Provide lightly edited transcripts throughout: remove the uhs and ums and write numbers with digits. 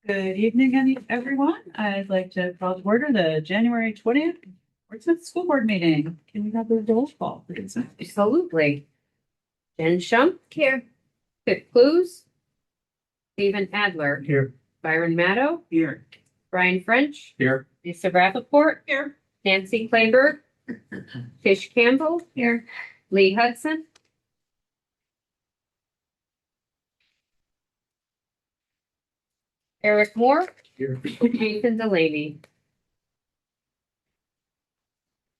Good evening, everyone. I'd like to call to order the January 20th Portsmouth School Board meeting. Can we have the roll call, please? Absolutely. Jen Shump. Here. Pip Clues. Stephen Adler. Here. Byron Maddow. Here. Brian French. Here. Lisa Rappaport. Here. Nancy Clayberg. Tish Campbell. Here. Lee Hudson. Eric Moore. Here. Nathan Delaney.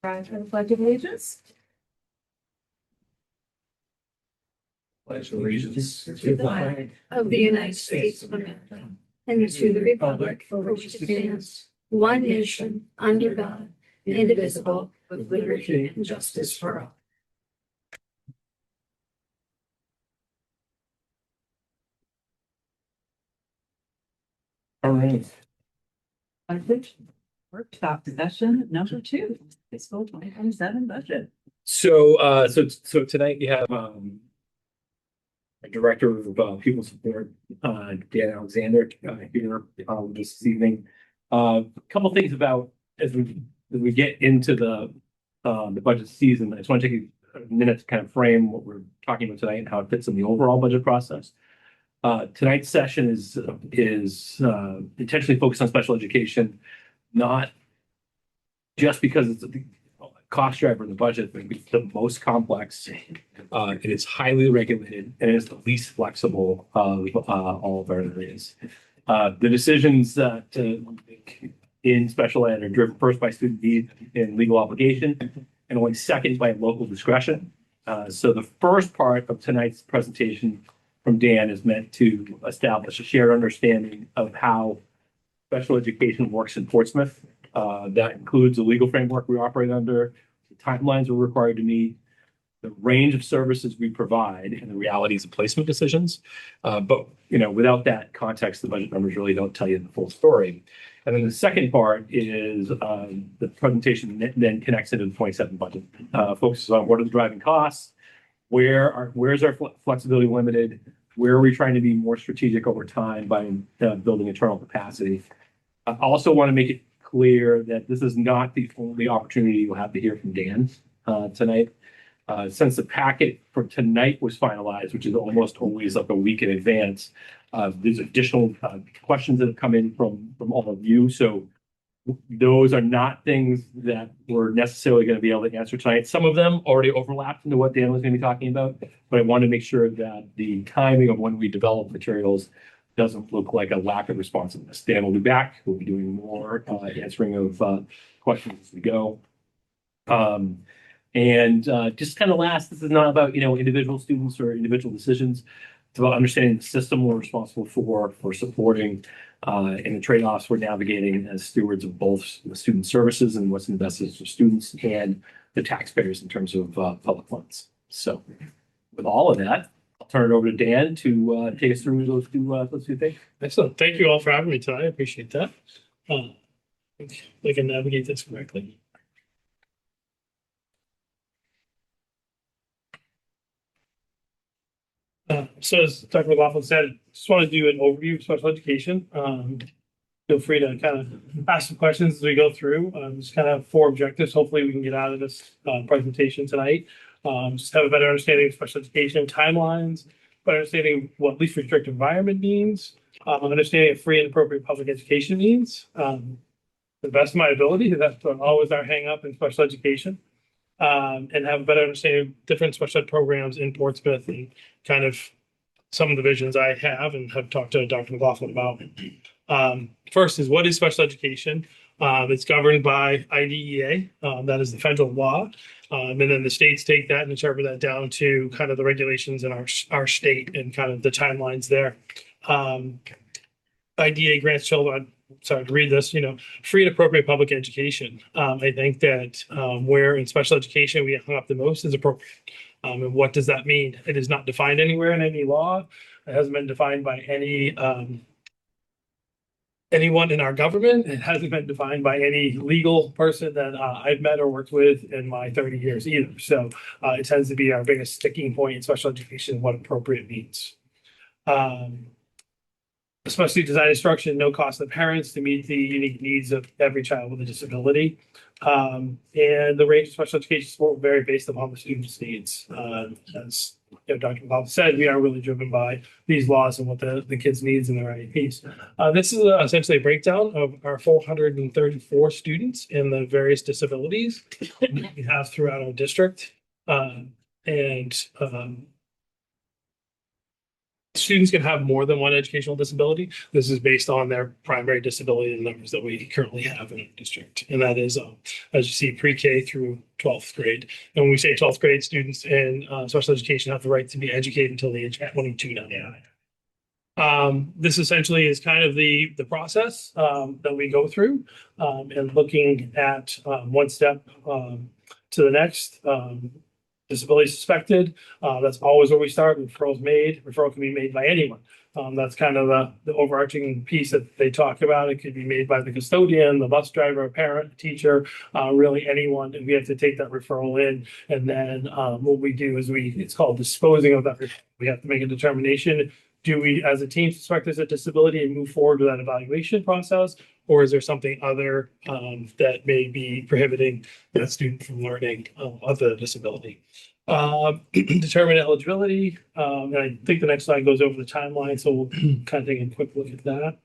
Rise for the Pledge of Allegiance. Pledge allegiance to the flag of the United States of America and to the republic for which it stands, one nation, under God, indivisible, with liberty and justice for all. All right. Workshop session number 2, fiscal 2027 budget. So tonight you have Director of People Support, Dan Alexander, here this evening. A couple things about as we get into the budget season. I just want to take a minute to kind of frame what we're talking about tonight and how it fits in the overall budget process. Tonight's session is intentionally focused on special education, not just because it's a cost driver in the budget, but it's the most complex. It is highly regulated and it is the least flexible of all of our areas. The decisions that we make in special ed are driven first by student need and legal obligation, and only second by local discretion. So the first part of tonight's presentation from Dan is meant to establish a shared understanding of how special education works in Portsmouth. That includes the legal framework we operate under, the timelines we're required to meet, the range of services we provide, and the realities of placement decisions. But without that context, the budget numbers really don't tell you the full story. And then the second part is the presentation then connects into the 27 budget, focuses on what are the driving costs, where's our flexibility limited, where are we trying to be more strategic over time by building internal capacity. I also want to make it clear that this is not the only opportunity you'll have to hear from Dan tonight. Since the packet for tonight was finalized, which is almost always like a week in advance, there's additional questions that have come in from all of you. So those are not things that we're necessarily going to be able to answer tonight. Some of them already overlapped into what Dan was going to be talking about, but I want to make sure that the timing of when we develop materials doesn't look like a lack of responsiveness. Dan will be back. We'll be doing more answering of questions as we go. Just kind of last, this is not about, individual students or individual decisions. It's about understanding the system we're responsible for supporting, and the trade-offs we're navigating as stewards of both the student services and what's in the best interest of students and the taxpayers in terms of public funds. So with all of that, I'll turn it over to Dan to take us through those two things. Excellent. Thank you all for having me tonight. I appreciate that. I think we can navigate this correctly. So as Dr. McLaughlin said, just want to do an overview of special education. Feel free to kind of ask some questions as we go through. Just kind of 4 objectives. Hopefully we can get out of this presentation tonight. Just have a better understanding of special education timelines, better understanding what least restrictive environment means, understanding what free and appropriate public education means. The best of my ability, that's always our hang up in special education. And have a better understanding of different special ed programs in Portsmouth and kind of some of the visions I have and have talked to Dr. McLaughlin about. First is, what is special education? It's governed by IDEA, that is the federal law. And then the states take that and interpret that down to kind of the regulations in our state and kind of the timelines there. IDEA grants children, sorry to read this, free and appropriate public education. I think that where in special education we get hung up the most is appropriate. And what does that mean? It is not defined anywhere in any law. It hasn't been defined by anyone in our government. It hasn't been defined by any legal person that I've met or worked with in my 30 years either. So it tends to be our biggest sticking point in special education, what appropriate means. especially design instruction, no cost to parents to meet the unique needs of every child with a disability. And the range of special education support will vary based upon the student's needs. As Dr. McCall said, we are really driven by these laws and what the kids' needs and their IEPs. This is essentially a breakdown of our 434 students and the various disabilities we have throughout our district. Students can have more than one educational disability. This is based on their primary disability and numbers that we currently have in our district. And that is, as you see, pre-K through 12th grade. And when we say 12th grade, students in special education have the right to be educated until the age of 22 now. This essentially is kind of the process that we go through and looking at one step to the next. Disability suspected, that's always where we start. Referrals made. Referral can be made by anyone. That's kind of the overarching piece that they talk about. It could be made by the custodian, the bus driver, a parent, a teacher, really anyone. And we have to take that referral in. And then what we do is it's called disposing of that referral. We have to make a determination. Do we, as a team, suspect there's a disability and move forward with that evaluation process? Or is there something other that may be prohibiting that student from learning of the disability? Determine eligibility. And I think the next slide goes over the timeline, so we'll kind of take a quick look at that.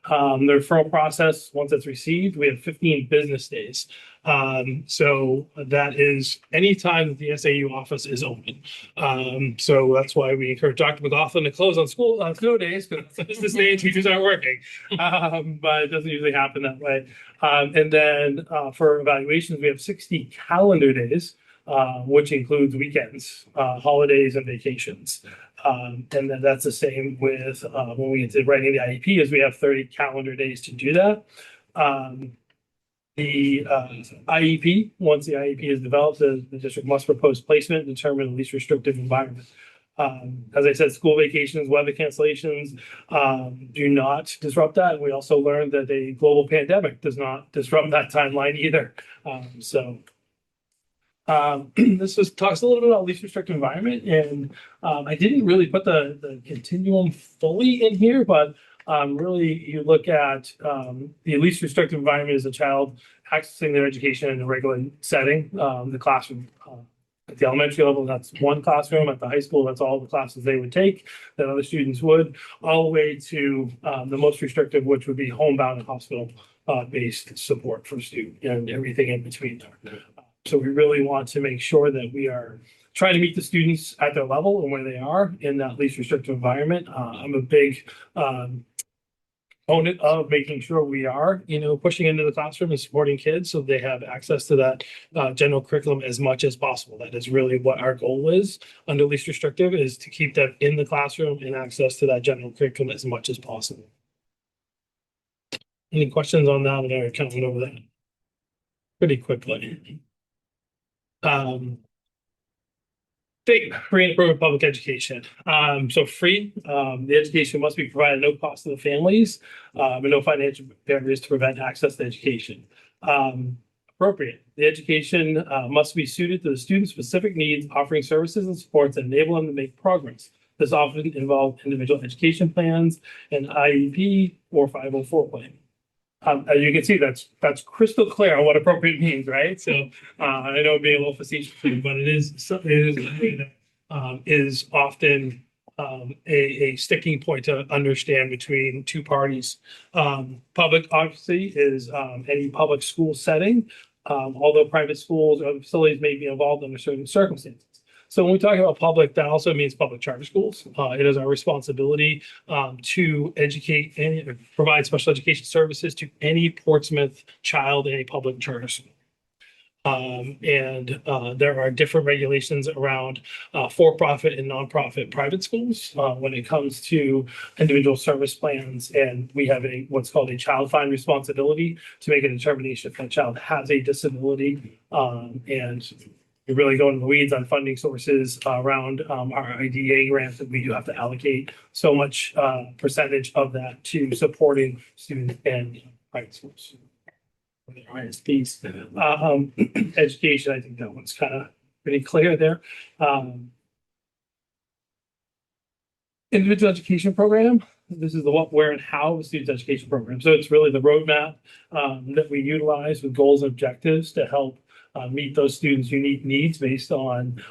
The referral process, once it's received, we have 15 business days. So that is any time that the SAU office is open. So that's why we encourage Dr. McLaughlin to close on snow days, because it's a business day and teachers aren't working. But it doesn't usually happen that way. And then for evaluations, we have 60 calendar days, which includes weekends, holidays, and vacations. And then that's the same with when we get to writing the IEP, is we have 30 calendar days to do that. The IEP, once the IEP is developed, the district must propose placement and determine the least restrictive environment. As I said, school vacations, weather cancellations do not disrupt that. And we also learned that a global pandemic does not disrupt that timeline either. This talks a little bit about least restrictive environment, and I didn't really put the continuum fully in here, but really you look at the least restrictive environment as a child accessing their education in a regular setting. The classroom at the elementary level, that's one classroom. At the high school, that's all the classes they would take that other students would, all the way to the most restrictive, which would be homebound and hospital based support for students and everything in between there. So we really want to make sure that we are trying to meet the students at their level and where they are in that least restrictive environment. I'm a big component of making sure we are, pushing into the classroom and supporting kids so they have access to that general curriculum as much as possible. That is really what our goal is under least restrictive, is to keep them in the classroom and access to that general curriculum as much as possible. Any questions on that? And I kind of went over that pretty quickly. Free and appropriate public education. So free, the education must be provided at no cost to the families, and no financial barriers to prevent access to education. Appropriate, the education must be suited to the student's specific needs, offering services and supports that enable them to make progress. This often involves individual education plans and IEP or 504 plan. As you can see, that's crystal clear on what appropriate means, right? So I know I'm being a little facetious, but it is something that is often a sticking point to understand between two parties. Public, obviously, is any public school setting, although private schools or other facilities may be involved under certain circumstances. So when we talk about public, that also means public charter schools. It is our responsibility to educate and provide special education services to any Portsmouth child in a public charter school. There are different regulations around for-profit and nonprofit private schools when it comes to individual service plans. And we have what's called a child find responsibility to make a determination if that child has a disability. We really go into the weeds on funding sources around our IDA grants, that we do have to allocate so much percentage of that to supporting students and private schools. ISPs. Education, I think that one's kind of pretty clear there. Individual education program. This is the what, where, and how of the student's education program. So it's really the roadmap that we utilize with goals and objectives to help meet those students' unique needs based on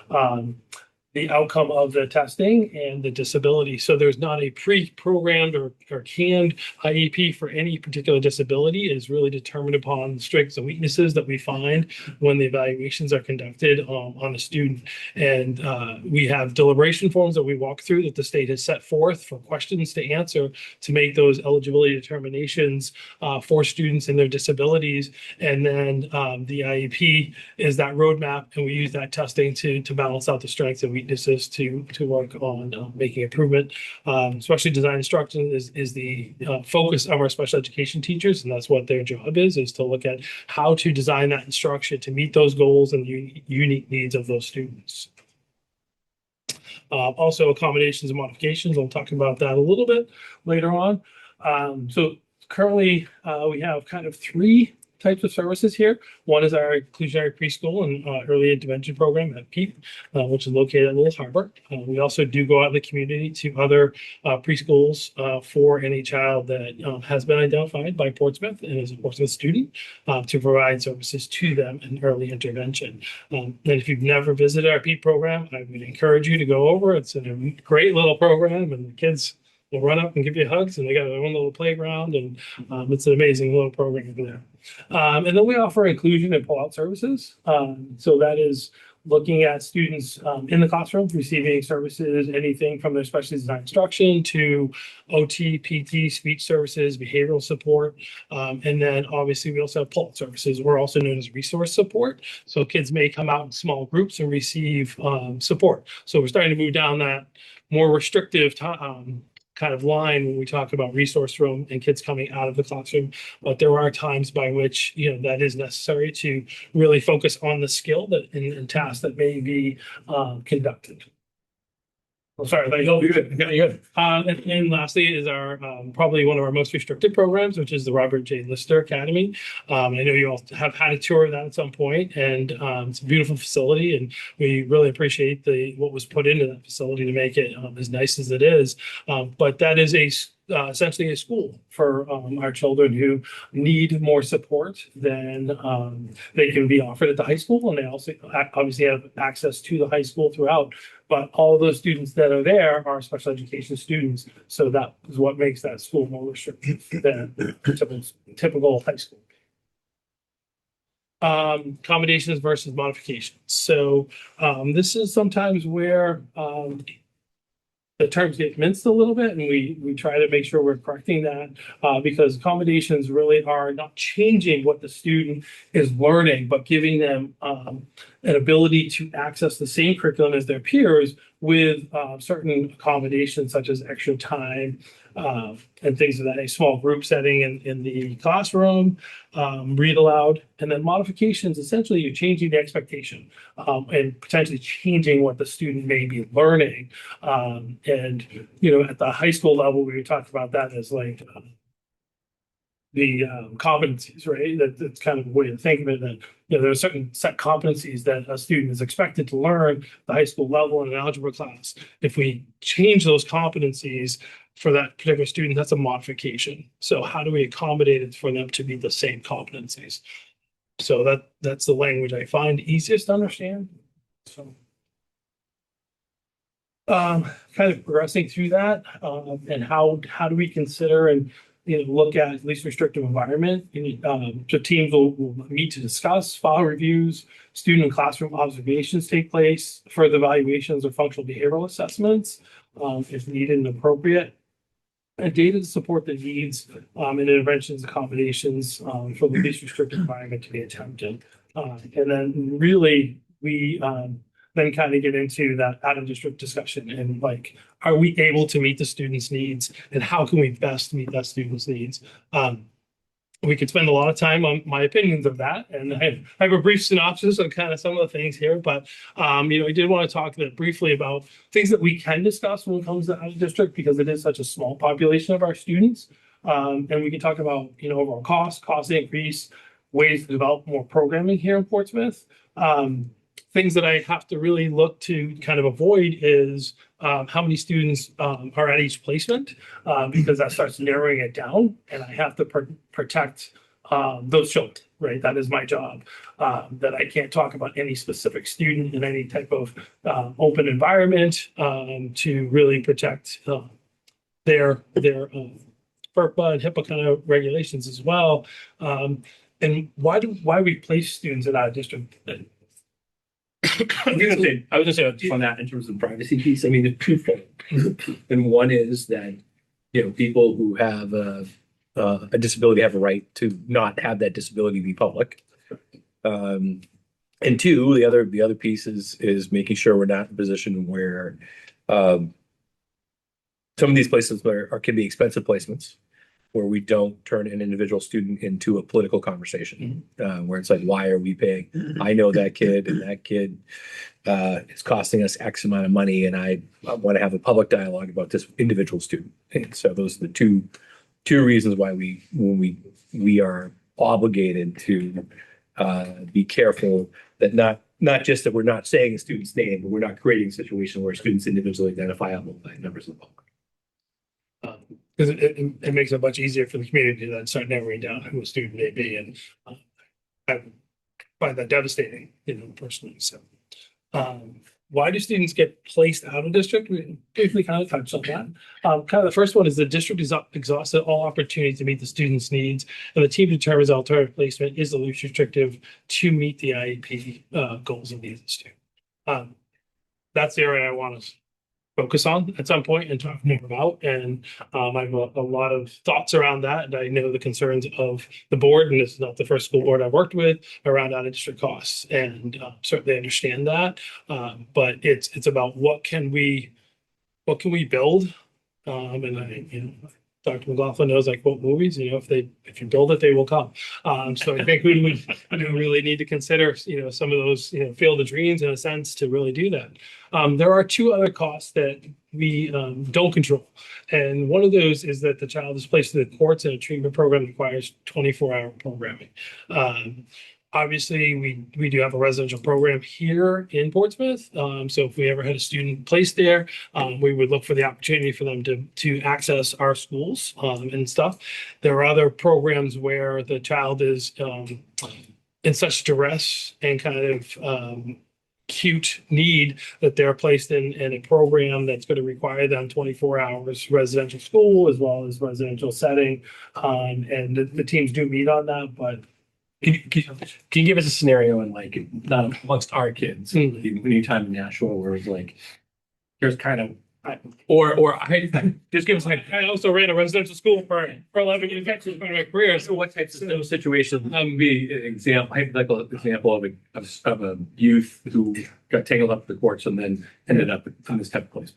the outcome of the testing and the disability. So there's not a pre-programmed or canned IEP for any particular disability. It is really determined upon the strengths and weaknesses that we find when the evaluations are conducted on a student. And we have deliberation forms that we walk through that the state has set forth for questions to answer to make those eligibility determinations for students and their disabilities. And then the IEP is that roadmap, and we use that testing to balance out the strengths and weaknesses to work on making improvement. Especially design instruction is the focus of our special education teachers, and that's what their job is to look at how to design that instruction to meet those goals and unique needs of those students. Also accommodations and modifications. I'll talk about that a little bit later on. So currently we have kind of three types of services here. One is our inclusionary preschool and early intervention program at PEEP, which is located at Little Harbor. We also do go out in the community to other preschools for any child that has been identified by Portsmouth and is a Portsmouth student to provide services to them in early intervention. And if you've never visited our PEEP program, I would encourage you to go over. It's a great little program, and the kids will run up and give you hugs, and they got their own little playground, and it's an amazing little program there. And then we offer inclusion and pull-out services. So that is looking at students in the classroom receiving services, anything from their specially designed instruction to OT, PT, speech services, behavioral support. And then obviously we also have pull-out services. We're also known as resource support. So kids may come out in small groups and receive support. So we're starting to move down that more restrictive kind of line when we talk about resource room and kids coming out of the classroom. But there are times by which, that is necessary to really focus on the skill that and tasks that may be conducted. Oh, sorry, You're good. You're good. And lastly is our probably one of our most restricted programs, which is the Robert J. Lister Academy. I know you all have had a tour of that at some point, and it's a beautiful facility, and we really appreciate what was put into that facility to make it as nice as it is. But that is essentially a school for our children who need more support than they can be offered at the high school, and they also obviously have access to the high school throughout. But all of those students that are there are special education students, so that is what makes that school more restrictive than typical high school. Accommodations versus modifications. So this is sometimes where the terms get minced a little bit, and we try to make sure we're correcting that because accommodations really are not changing what the student is learning, but giving them an ability to access the same curriculum as their peers with certain accommodations such as extra time and things of that, a small group setting in the classroom, read aloud, and then modifications. Essentially, you're changing the expectation and potentially changing what the student may be learning. And at the high school level, we talked about that as like the competencies, right? That's kind of a way to think of it. That there are certain set competencies that a student is expected to learn at the high school level in an algebra class. If we change those competencies for that particular student, that's a modification. So how do we accommodate it for them to be the same competencies? So that's the language I find easiest to understand. So kind of progressing through that and how do we consider and look at least restrictive environment. So teams will meet to discuss, file reviews, student and classroom observations take place, further evaluations or functional behavioral assessments if needed and appropriate, and data to support the needs and interventions, accommodations for the least restrictive environment to be attempted. And then really we then kind of get into that out of district discussion and like, are we able to meet the students' needs and how can we best meet that student's needs? We could spend a lot of time on my opinions of that. And I have a brief synopsis of kind of some of the things here, but I did want to talk briefly about things that we can discuss when it comes to out of district because it is such a small population of our students. And we can talk about, overall cost increase, ways to develop more programming here in Portsmouth. Things that I have to really look to kind of avoid is how many students are at each placement, because that starts narrowing it down, and I have to protect those children, right? That is my job. That I can't talk about any specific student in any type of open environment to really protect their FERPA and HIPAA kind of regulations as well. And why we place students in our district? I was gonna say just on that in terms of the privacy piece, I mean, it's twofold. And one is that, you know, people who have a disability have a right to not have that disability be public. And two, the other piece is making sure we're not in a position where some of these places can be expensive placements, where we don't turn an individual student into a political conversation, where it's like, why are we paying? I know that kid, and that kid is costing us X amount of money, and I want to have a public dialogue about this individual student. And so those are the two reasons why we are obligated to be careful that not just that we're not saying a student's name, but we're not creating a situation where students individually identifiable by members of the public. Because it makes it much easier for the community to then start narrowing down who a student may be, and I find that devastating, you know, personally. So, why do students get placed out of district? We briefly kind of touched on that. Kind of the first one is the district is exhausted all opportunities to meet the student's needs, and the team determines alternative placement is the least restrictive to meet the IEP goals and needs of the student. That's the area I want to focus on at some point and talk more about. And I have a lot of thoughts around that. And I know the concerns of the board, and this is not the first school board I've worked with, around out of district costs. And certainly understand that. But it's about what can we build? And I, you know, Dr. McLaughlin knows I quote movies, you know, if you build it, they will come. So I think we really need to consider, you know, some of those, you know, field of dreams in a sense to really do that. There are two other costs that we don't control. And one of those is that the child is placed in the courts in a treatment program that requires 24-hour programming. Obviously, we do have a residential program here in Portsmouth. So if we ever had a student placed there, we would look for the opportunity for them to access our schools and stuff. There are other programs where the child is in such duress and kind of acute need that they're placed in a program that's going to require them 24 hours residential school as well as residential setting. And the teams do meet on that, but Can you give us a scenario in like not amongst our kids, anytime in Nashua where it's like there's kind of or I just give us like I also ran a residential school for 11 years of my career. so what types of those situations would be an example, hypothetical example of a youth who got tangled up in the courts and then ended up in this type of place.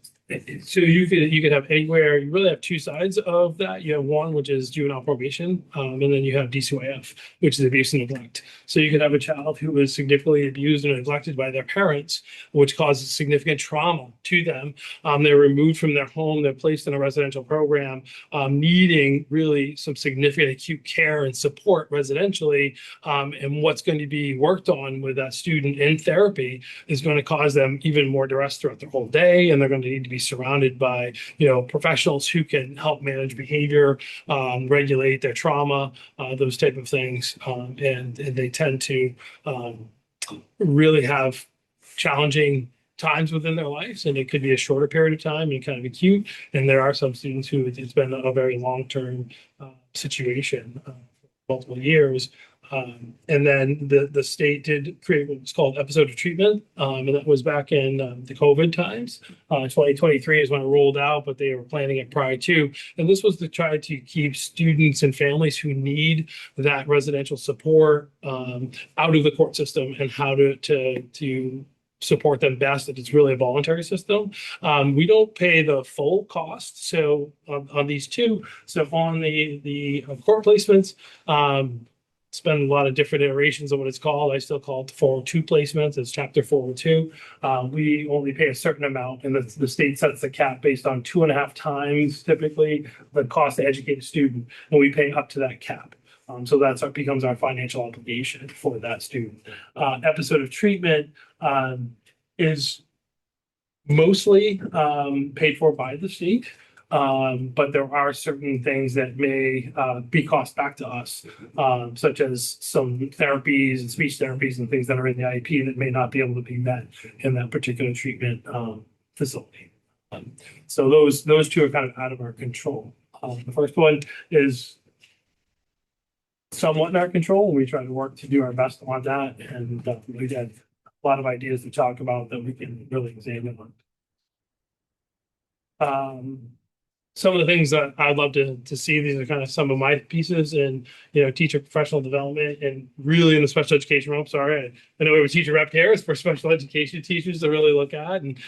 So you could have anywhere. You really have two sides of that. You have one, which is juvenile probation, and then you have DCYF, which is abuse and neglect. So you could have a child who was significantly abused and neglected by their parents, which causes significant trauma to them. They're removed from their home. They're placed in a residential program, needing really some significant acute care and support residentially. And what's going to be worked on with that student in therapy is going to cause them even more duress throughout their whole day, and they're going to need to be surrounded by, you know, professionals who can help manage behavior, regulate their trauma, those type of things. And they tend to really have challenging times within their lives, and it could be a shorter period of time and kind of acute. And there are some students who it's been a very long-term situation, multiple years. And then the state did create what's called episode of treatment. And that was back in the COVID times. 2023 is when it rolled out, but they were planning it prior to. And this was to try to keep students and families who need that residential support out of the court system, and how to support them best. That it's really a voluntary system. We don't pay the full cost. So on these two, so on the court placements, it's been a lot of different iterations of what it's called. I still call it the 402 placements. It's chapter 402. We only pay a certain amount, and the state sets the cap based on 2.5 times typically the cost to educate a student, and we pay up to that cap. So becomes our financial obligation for that student. Episode of treatment is mostly paid for by the state. But there are certain things that may be cost back to us, such as some therapies and speech therapies and things that are in the IEP that may not be able to be met in that particular treatment facility. So those two are kind of out of our control. The first one is somewhat in our control, and we try to work to do our best on that. And we got a lot of ideas to talk about that we can really examine on. Some of the things that I'd love to see, these are kind of some of my pieces in, teacher professional development and really in the special education realm. Sorry, I know we have a teacher rep here is for special education teachers to really look at. And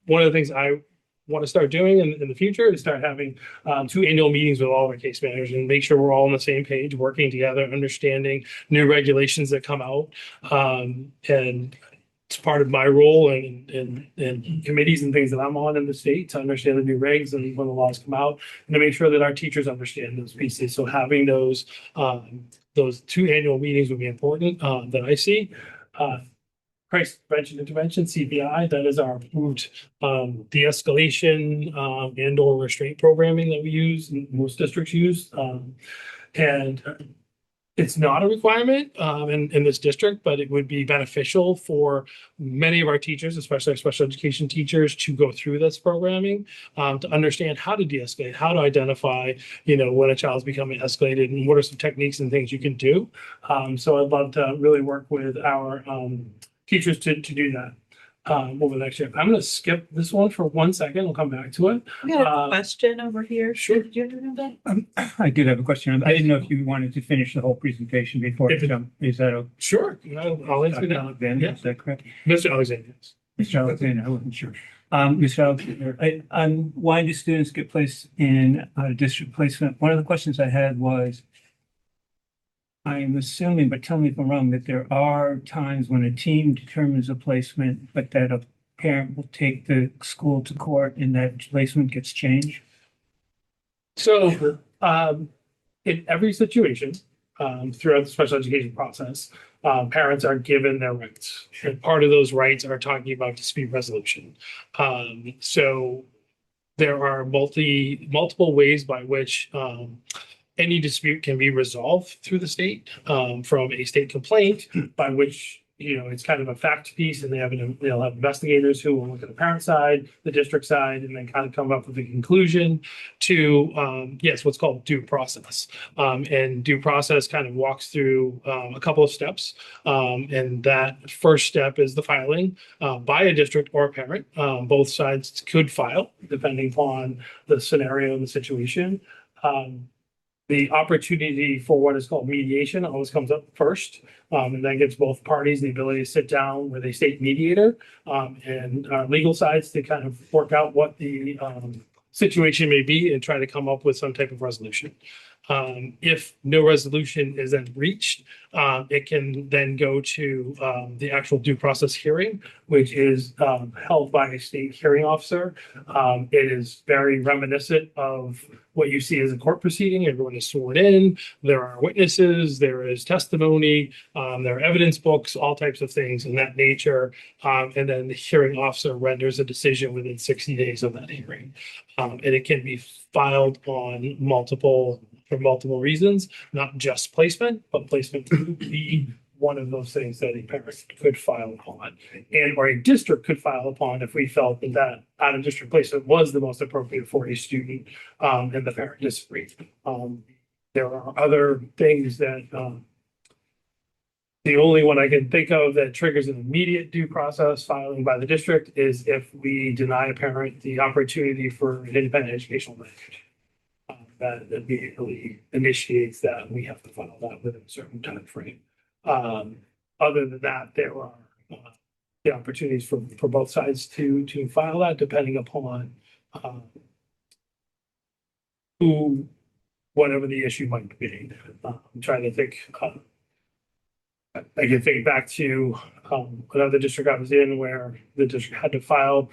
one of the things I want to start doing in the future is start having 2 annual meetings with all of our case managers and make sure we're all on the same page, working together, understanding new regulations that come out. And it's part of my role and committees and things that I'm on in the state to understand the new regs and when the laws come out and to make sure that our teachers understand those pieces. So having those 2 annual meetings would be important that I see. Crisis prevention intervention, CPI, that is our approved de-escalation and or restraint programming that we use and most districts use. And it's not a requirement in this district, but it would be beneficial for many of our teachers, especially our special education teachers, to go through this programming to understand how to de-escalate, how to identify, when a child's becoming escalated and what are some techniques and things you can do. So I'd love to really work with our teachers to do that over the next year. I'm going to skip this one for 1 second. We'll come back to it. We got a question over here. Sure. Did you have that? I did have a question. I didn't know if you wanted to finish the whole presentation before. If it- Is that okay? Sure. I'll answer Dr. that. Alexander, Yeah. is that correct? Mr. Alexander. Yes. Mr. Alexander, I wasn't sure. Mr. Alexander, why do students get placed in district placement? One of the questions I had was, I'm assuming, but tell me if I'm wrong, that there are times when a team determines a placement, but that a parent will take the school to court and that placement gets changed? So, in every situation, throughout the special education process, parents are given their rights. And part of those rights are talking about dispute resolution. So there are multiple ways by which any dispute can be resolved through the state, from a state complaint by which it's kind of a fact piece, and they'll have investigators who will look at the parent side, the district side, and then kind of come up with a conclusion to what's called due process. And due process kind of walks through a couple of steps, and that first step is the filing by a district or a parent. Both sides could file depending upon the scenario and the situation. The opportunity for what is called mediation always comes up first, and that gives both parties the ability to sit down with a state mediator and legal sides to kind of work out what the situation may be and try to come up with some type of resolution. If no resolution is then reached, it can then go to the actual due process hearing, which is held by a state hearing officer. It is very reminiscent of what you see as a court proceeding. Everyone is sworn in. There are witnesses. There is testimony. There are evidence books, all types of things in that nature. And then the hearing officer renders a decision within 60 days of that hearing. And it can be filed on for multiple reasons, not just placement, but placement could be one of those things that a parent could file upon, and or a district could file upon if we felt that out of district placement was the most appropriate for a student, and the parent disagreed. There are other things that the only one I can think of that triggers an immediate due process filing by the district is if we deny a parent the opportunity for an independent educational management. That immediately initiates that we have to file that within a certain time frame. Other than that, there are the opportunities for both sides to file that depending upon whatever the issue might be. I'm trying to think. I can think back to another district I was in where the district had to file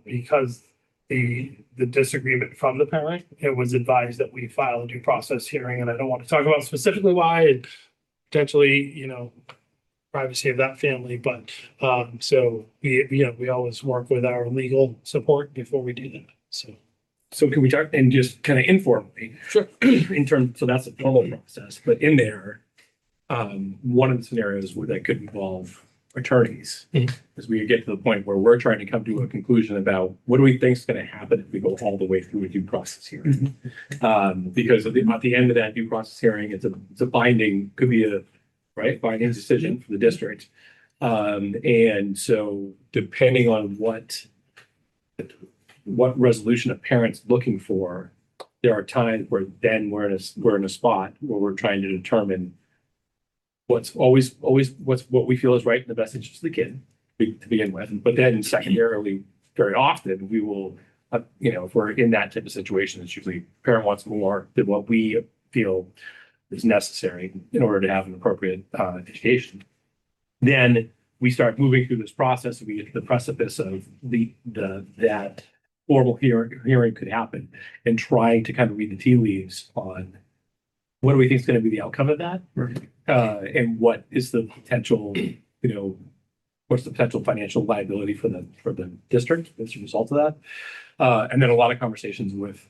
because the disagreement from the parent. It was advised that we file a due process hearing, and I don't want to talk about specifically why, and potentially, privacy of that family. But so we always work with our legal support before we do that. So can we talk and just kind of informally? Sure. In terms, so that's a formal process, but in there, one of the scenarios where that could involve attorneys, Mhm. as we get to the point where we're trying to come to a conclusion about what do we think is going to happen if we go all the way through a due process hearing. Because at the end of that due process hearing, it's a binding, could be a binding decision for the district. And so depending on what resolution a parent's looking for, there are times where then we're in a spot where we're trying to determine what we feel is right in the best interest of the kid to begin with. But then secondarily, very often we will, if we're in that type of situation, it's usually parent wants more than what we feel is necessary in order to have an appropriate education. Then we start moving through this process and we get to the precipice of that formal hearing could happen, and trying to kind of read the tea leaves on what do we think is going to be the outcome of that, and what is the potential, what's the potential financial liability for the district as a result of that, and then a lot of conversations with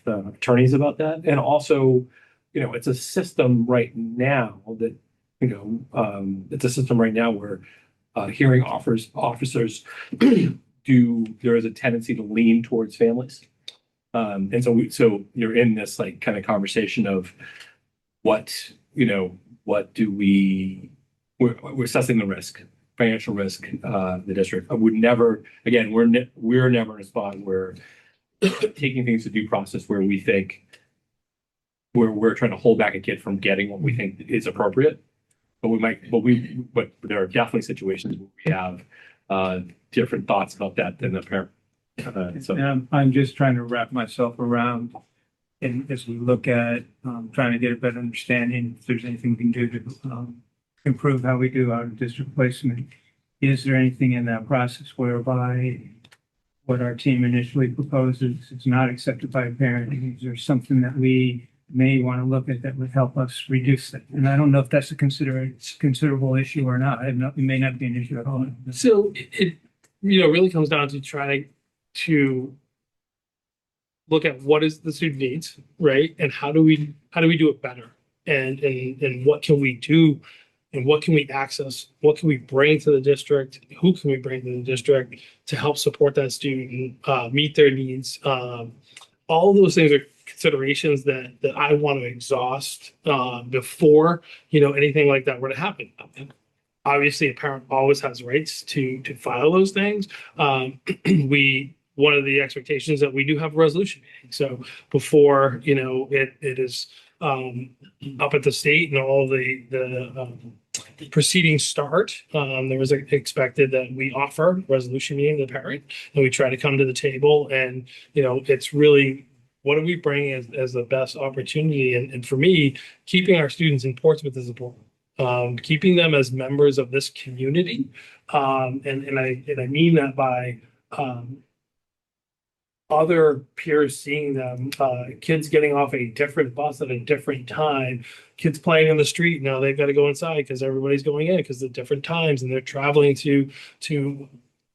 attorneys about that, and also, it's a system right now that it's a system right now where hearing officers there is a tendency to lean towards families. And so you're in this like kind of conversation of what do we're assessing the risk, financial risk, the district. I would never, again, we're never in a spot where taking things to due process where we think we're trying to hold back a kid from getting what we think is appropriate. But there are definitely situations where we have different thoughts about that than the parent. And I'm just trying to wrap myself around, and as we look at trying to get a better understanding if there's anything we can do to improve how we do our district placement. Is there anything in that process whereby what our team initially proposes is not accepted by a parent? Is there something that we may want to look at that would help us reduce that? And I don't know if that's a considerable issue or not. It may not be an issue at all. So it really comes down to trying to look at what is the student needs, right? And how do we do it better? And what can we do? And what can we access? What can we bring to the district? Who can we bring to the district to help support that student, meet their needs? All of those things are considerations that I want to exhaust before anything like that were to happen. Obviously, a parent always has rights to file those things. One of the expectations that we do have a resolution meeting. So before it is up at the state and all the proceedings start, there was expected that we offer resolution meeting to the parent, and we try to come to the table, and it's really what do we bring as the best opportunity. And for me, keeping our students in Portsmouth is important. Keeping them as members of this community, and I mean that by other peers seeing them, kids getting off a different bus at a different time, kids playing in the street. Now they've got to go inside because everybody's going in because of different times, and they're traveling to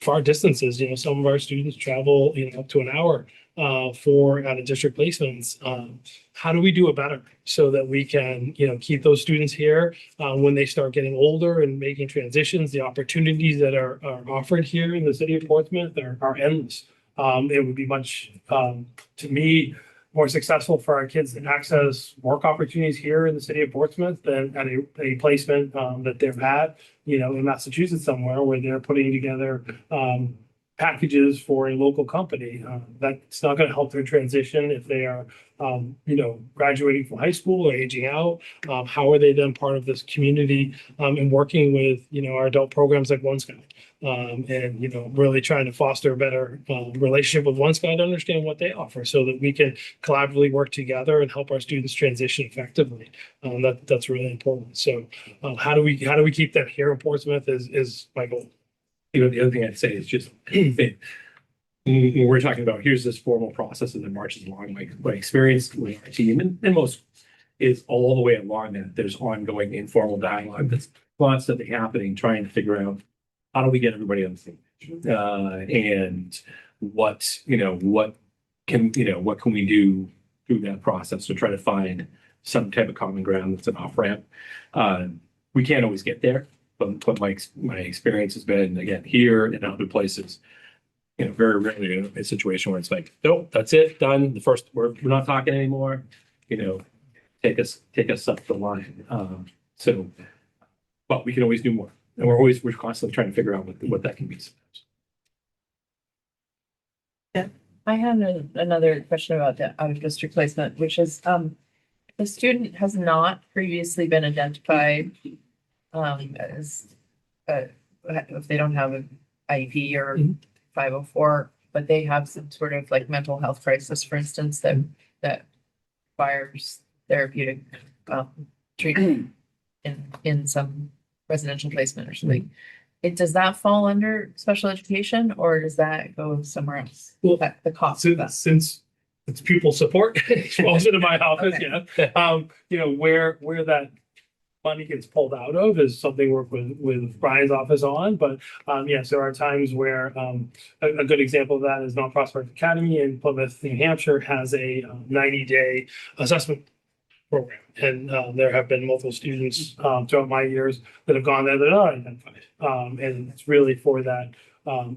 far distances. Some of our students travel up to an hour for out of district placements. How do we do it better so that we can keep those students here when they start getting older and making transitions? The opportunities that are offered here in the city of Portsmouth are endless. It would be much, to me, more successful for our kids to access work opportunities here in the city of Portsmouth than at a placement that they've had, in Massachusetts somewhere where they're putting together packages for a local company. That's not going to help their transition if they are, graduating from high school or aging out. How are they then part of this community and working with, our adult programs like One Sky? And really trying to foster a better relationship with One Sky to understand what they offer so that we can collaboratively work together and help our students transition effectively. That's really important. So how do we keep them here in Portsmouth is my goal. The other thing I'd say is just when we're talking about here's this formal process and then marches along, my experience with our team and most is all the way along that there's ongoing informal dialogue that's constantly happening, trying to figure out how do we get everybody on the same page? And what, what can we do through that process to try to find some type of common ground that's an off ramp. We can't always get there, but my experience has been, again, here and other places, very rarely in a situation where it's like, nope, that's it, done. We're not talking anymore. Take us up the line. But we can always do more, and we're constantly trying to figure out what that can be. I had another question about the out of district placement, which is, the student has not previously been identified as, if they don't have an IEP or 504, but they have some sort of like mental health crisis, for instance, that requires therapeutic treatment in some residential placement or something. Does that fall under special education, or does that go somewhere else? Well, The cost of that. Since it's pupil support, it falls into my office, Okay. yeah. Where that money gets pulled out of is something we work with Brian's office on, but yes, there are times where a good example of that is Mount Prospect Academy in Plymouth, New Hampshire has a 90-day assessment program. And there have been multiple students throughout my years that have gone there that are identified. And it's really for that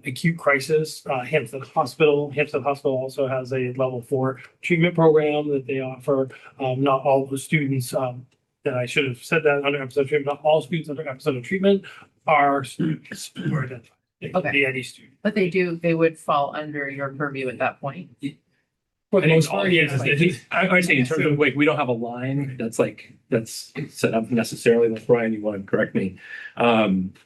acute crisis. Hampstead Hospital also has a level 4 treatment program that they offer. Not all the students, and I should have said that under episode of treatment, not all students under episode of treatment are students who are identified. It can Okay. be any student. But they would fall under your purview at that point. For the And most it's all, part, yes. I say in terms of like, we don't have a line that's set up necessarily. Like Brian, you want to correct me.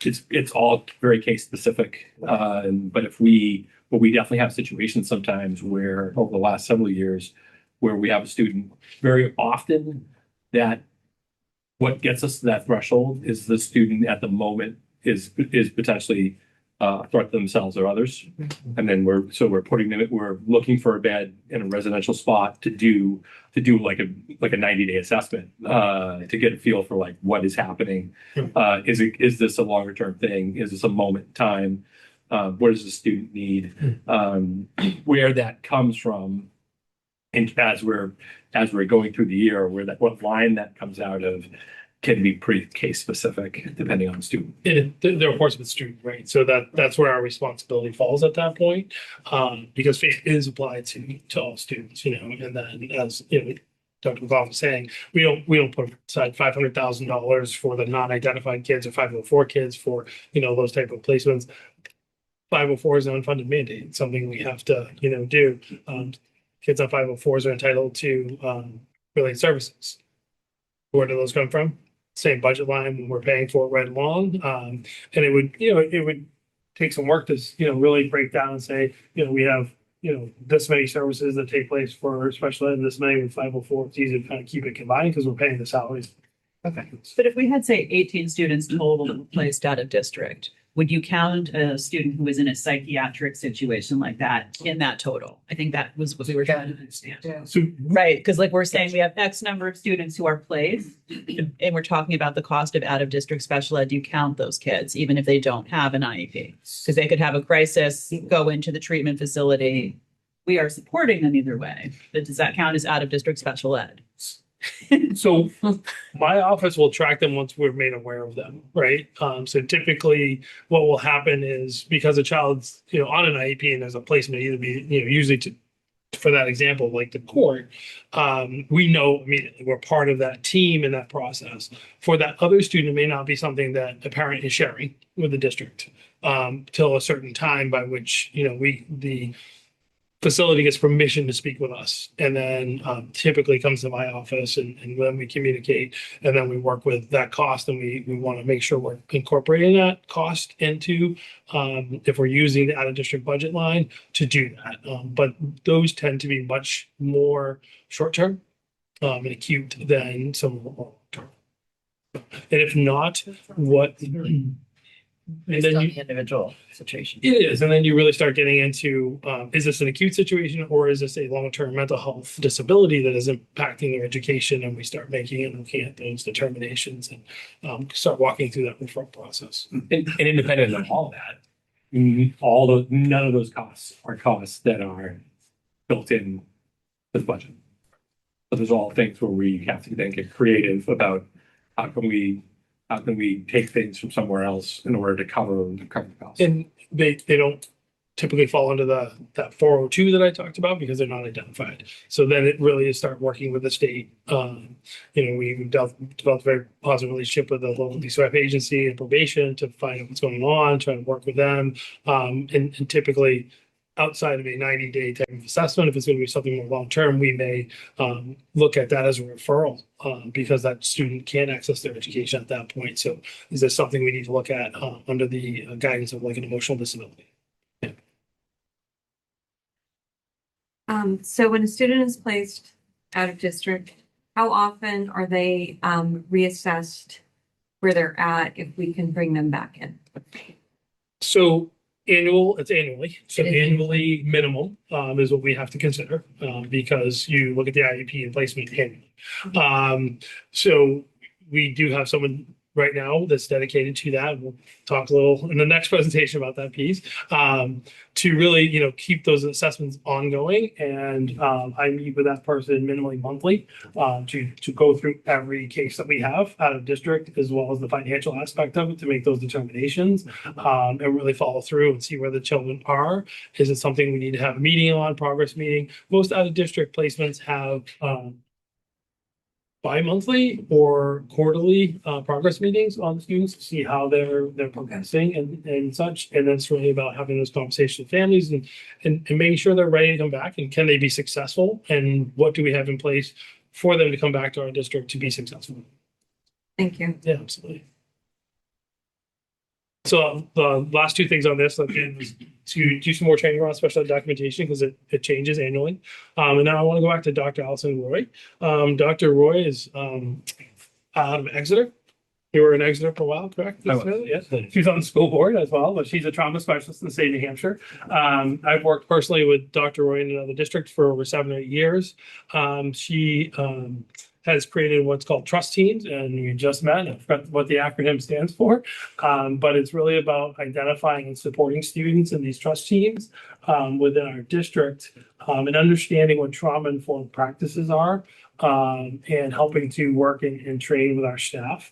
It's all very case specific. But we definitely have situations sometimes where over the last several years where we have a student very often that what gets us to that threshold is the student at the moment is potentially a threat to themselves or others. And then we're looking for a bed in a residential spot to do like a 90-day assessment to get a feel for like what is happening. Is this a longer term thing? Is this a moment in time? What does the student need? Where that comes from, and as we're going through the year, what line that comes out of can be pretty case specific depending on the student. They're of course with student, right? So that's where our responsibility falls at that point, because FAPE is applied to all students, and then as Dr. McLaughlin was saying, we don't put aside $500,000 for the non-identified kids or 504 kids for those type of placements. 504 is an unfunded mandate. It's something we have to do. Kids on 504s are entitled to related services. Where do those come from? Same budget line we're paying for it right along. And it would take some work to really break down and say, we have this many services that take place for special ed and this many with 504. It's easy to kind of keep it combined because we're paying the salaries. Okay. But if we had, say, 18 students total that were placed out of district, would you count a student who was in a psychiatric situation like that in that total? I think that was what we were trying to understand. So Right, because like we're saying, we have X number of students who are placed, and we're talking about the cost of out-of-district special ed. You count those kids, even if they don't have an IEP, because they could have a crisis, go into the treatment facility. We are supporting them either way, but does that count as out-of-district special ed? So my office will track them once we're made aware of them, right? So typically what will happen is because a child's, on an IEP and there's a placement either be, usually for that example, like the court, we know immediately we're part of that team in that process. For that other student, it may not be something that a parent is sharing with the district till a certain time by which, the facility gets permission to speak with us, and then typically comes to my office, and then we communicate, and then we work with that cost, and we want to make sure we're incorporating that cost into if we're using the out-of-district budget line to do that. But those tend to be much more short-term and acute than some long-term. And if not, what And based then on you, the individual situation. it is, and then you really start getting into, is this an acute situation or is this a long-term mental health disability that is impacting their education? And we start making and looking at those determinations and start walking through that referral process. And independent of all that, none of those costs are costs that are built in to the budget. So there's all things where we have to then get creative about how can we take things from somewhere else in order to cover the costs. And they don't typically fall under that 402 that I talked about because they're not identified. So then it really is start working with the state. We've developed a very positive relationship with the local DCF agency and probation to find out what's going on, trying to work with them. And typically outside of a 90-day type of assessment, if it's going to be something more long-term, we may look at that as a referral because that student can't access their education at that point. So is this something we need to look at under the guidance of like an emotional disability? So when a student is placed out of district, how often are they reassessed where they're at if we can bring them back in? So it's annually. So It is. annually minimum is what we have to consider because you look at the IEP and placement annually. So we do have someone right now that's dedicated to that. We'll talk a little in the next presentation about that piece to really, keep those assessments ongoing. And I meet with that person minimally monthly to go through every case that we have out of district, as well as the financial aspect of it to make those determinations and really follow through and see where the children are. Is it something we need to have a meeting on, progress meeting? Most out of district placements have bi-monthly or quarterly progress meetings on the students to see how they're progressing and such. And then it's really about having those conversations with families and making sure they're ready to come back and can they be successful and what do we have in place for them to come back to our district to be successful. Thank you. Yeah, absolutely. So the last two things on this, again, was to do some more training around special ed documentation because it changes annually. And now I want to go back to Dr. Allison Roy. Dr. Roy is out of Exeter. You were in Exeter for a while, correct? I was. Yes. She's on the school board as well, but she's a trauma specialist in the state of New Hampshire. I've worked personally with Dr. Roy in another district for over 7 or 8 years. She has created what's called trust teams, and we just met. I forgot what the acronym stands for, but it's really about identifying and supporting students in these trust teams within our district and understanding what trauma-informed practices are and helping to work and train with our staff.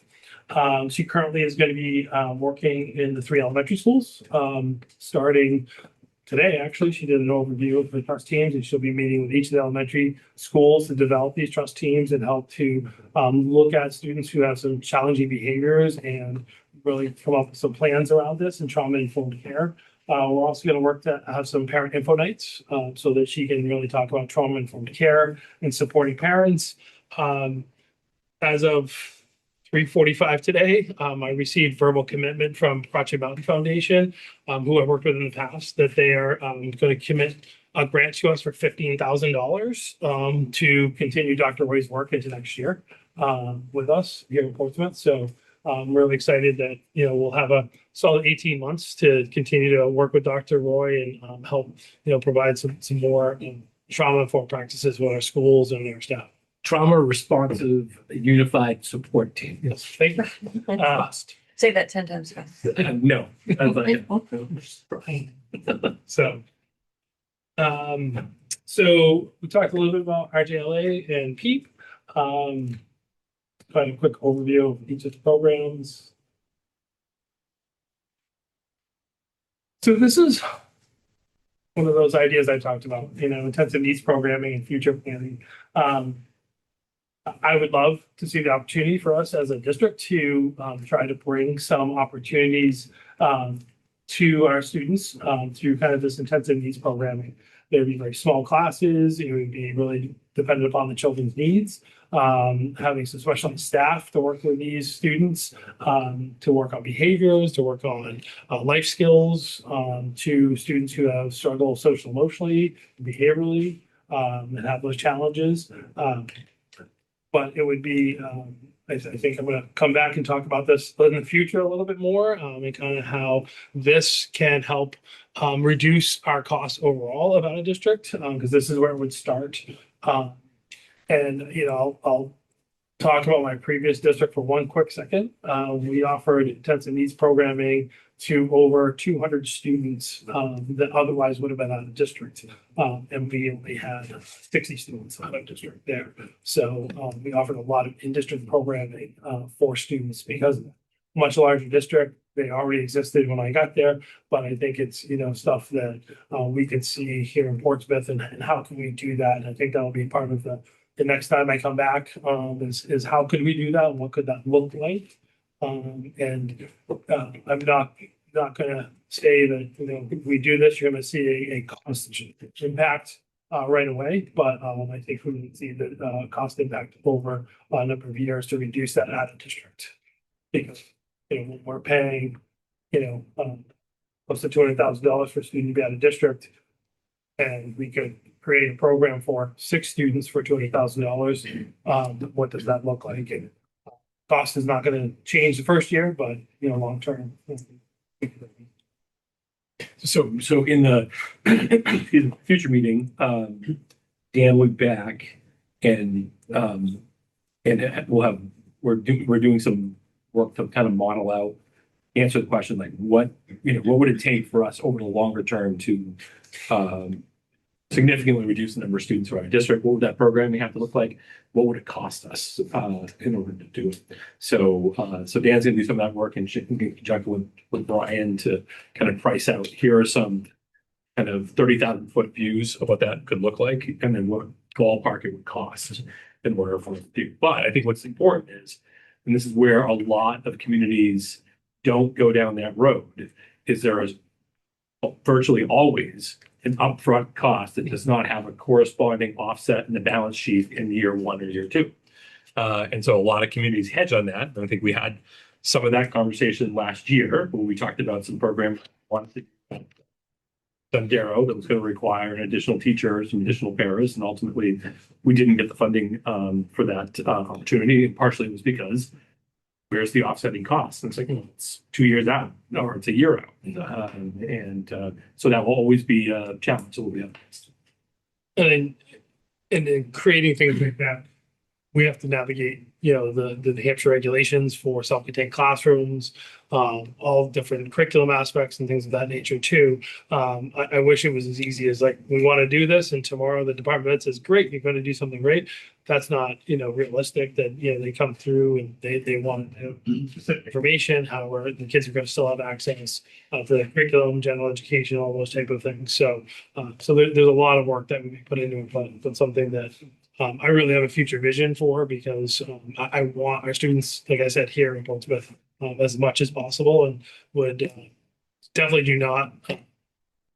She currently is going to be working in the 3 elementary schools starting today. Actually, she did an overview of the trust teams, and she'll be meeting with each of the elementary schools to develop these trust teams and help to look at students who have some challenging behaviors and really come up with some plans around this and trauma-informed care. We're also going to work to have some parent info nights so that she can really talk about trauma-informed care and supporting parents. As of 3:45 today, I received verbal commitment from Crotchet Mountain Foundation, who I've worked with in the past, that they are going to commit a grant to us for $15,000 to continue Dr. Roy's work into next year with us here in Portsmouth. So I'm really excited that, we'll have a solid 18 months to continue to work with Dr. Roy and help, provide some more trauma-informed practices with our schools and our staff. Trauma responsive unified support team. Yes, thank you. Trust. Say that 10 times fast. No. I was like, So, so we talked a little bit about RJLA and PEEP. Kind of a quick overview of each of the programs. So this is one of those ideas I talked about, intensive needs programming and future planning. I would love to see the opportunity for us as a district to try to bring some opportunities to our students through kind of this intensive needs programming. There'd be very small classes. It would be really dependent upon the children's needs. Having some specialized staff to work with these students, to work on behaviors, to work on life skills, to students who have struggled social, emotionally, behaviorally, and have those challenges. but it would be, I think I'm gonna come back and talk about this in the future a little bit more, and kind of how this can help reduce our costs overall of out of district, because this is where it would start. And, you know, I'll talk about my previous district for one quick second. We offered intensive needs programming to over 200 students that otherwise would have been out of district. And we only had 60 students out of district there. So we offered a lot of in-district programming for students because of that. Much larger district. They already existed when I got there, but I think it's, you know, stuff that we could see here in Portsmouth and how can we do that? And I think that'll be part of the next time I come back, is how could we do that? And what could that look like? I'm not gonna say that, you know, if we do this, you're gonna see a cost impact right away, but I think we would see the cost impact over a number of years to reduce that out of district. Because, you know, when we're paying, you know, close to $200,000 for a student to be out of district, and we could create a program for 6 students for $200,000. What does that look like? And cost is not going to change the first year, but, you know, long term. So in the excuse me, future meeting, Dan will be back and we're doing some work to kind of model out, answer the question like what would it take for us over the longer term to significantly reduce the number of students who are in our district? What would that programming have to look like? What would it cost us in order to do it? So Dan's gonna do some of that work and conjunction with Brian to kind of price out. Here are some kind of 30,000-foot views of what that could look like, and then what ballpark it would cost in order for it to do. But I think what's important is, and this is where a lot of communities don't go down that road, is there is virtually always an upfront cost that does not have a corresponding offset in the balance sheet in year 1 or year 2. And so a lot of communities hedge on that. And I think we had some of that conversation last year when we talked about some programs Dundero that was going to require an additional teacher, some additional paras, and ultimately we didn't get the funding for that opportunity. And partially it was because where's the offsetting cost? And it's like, it's 2 years out or it's a year out. So that will always be a challenge. So we'll be up next. And then creating things like that, we have to navigate, you know, the New Hampshire regulations for self-contained classrooms, all different curriculum aspects and things of that nature too. I wish it was as easy as like, we want to do this and tomorrow the department head says, great, you're going to do something great. That's not, you know, realistic that, you know, they come through and they want specific information, however, the kids are going to still have access to the curriculum, general education, all those type of things. So there's a lot of work that we put into it, but something that I really have a future vision for, because I want our students, like I said, here in Portsmouth as much as possible, and would definitely do not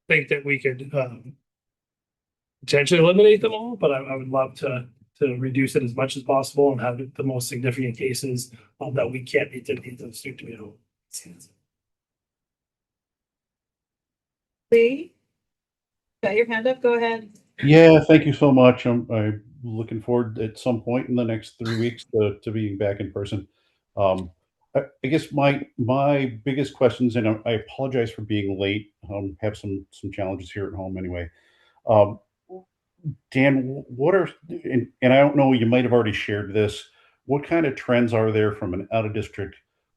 think that we could potentially eliminate them all, but I would love to reduce it as much as possible and have the most significant cases that we can't meet the needs of the student to be able to see. Lee? Got your hand up? Go ahead. Yeah, thank you so much. I'm looking forward at some point in the next 3 weeks to being back in person. I guess my biggest questions, and I apologize for being late. Have some challenges here at home anyway. Dan, what are, and I don't know, you might have already shared this. What kind of trends are there from an out of district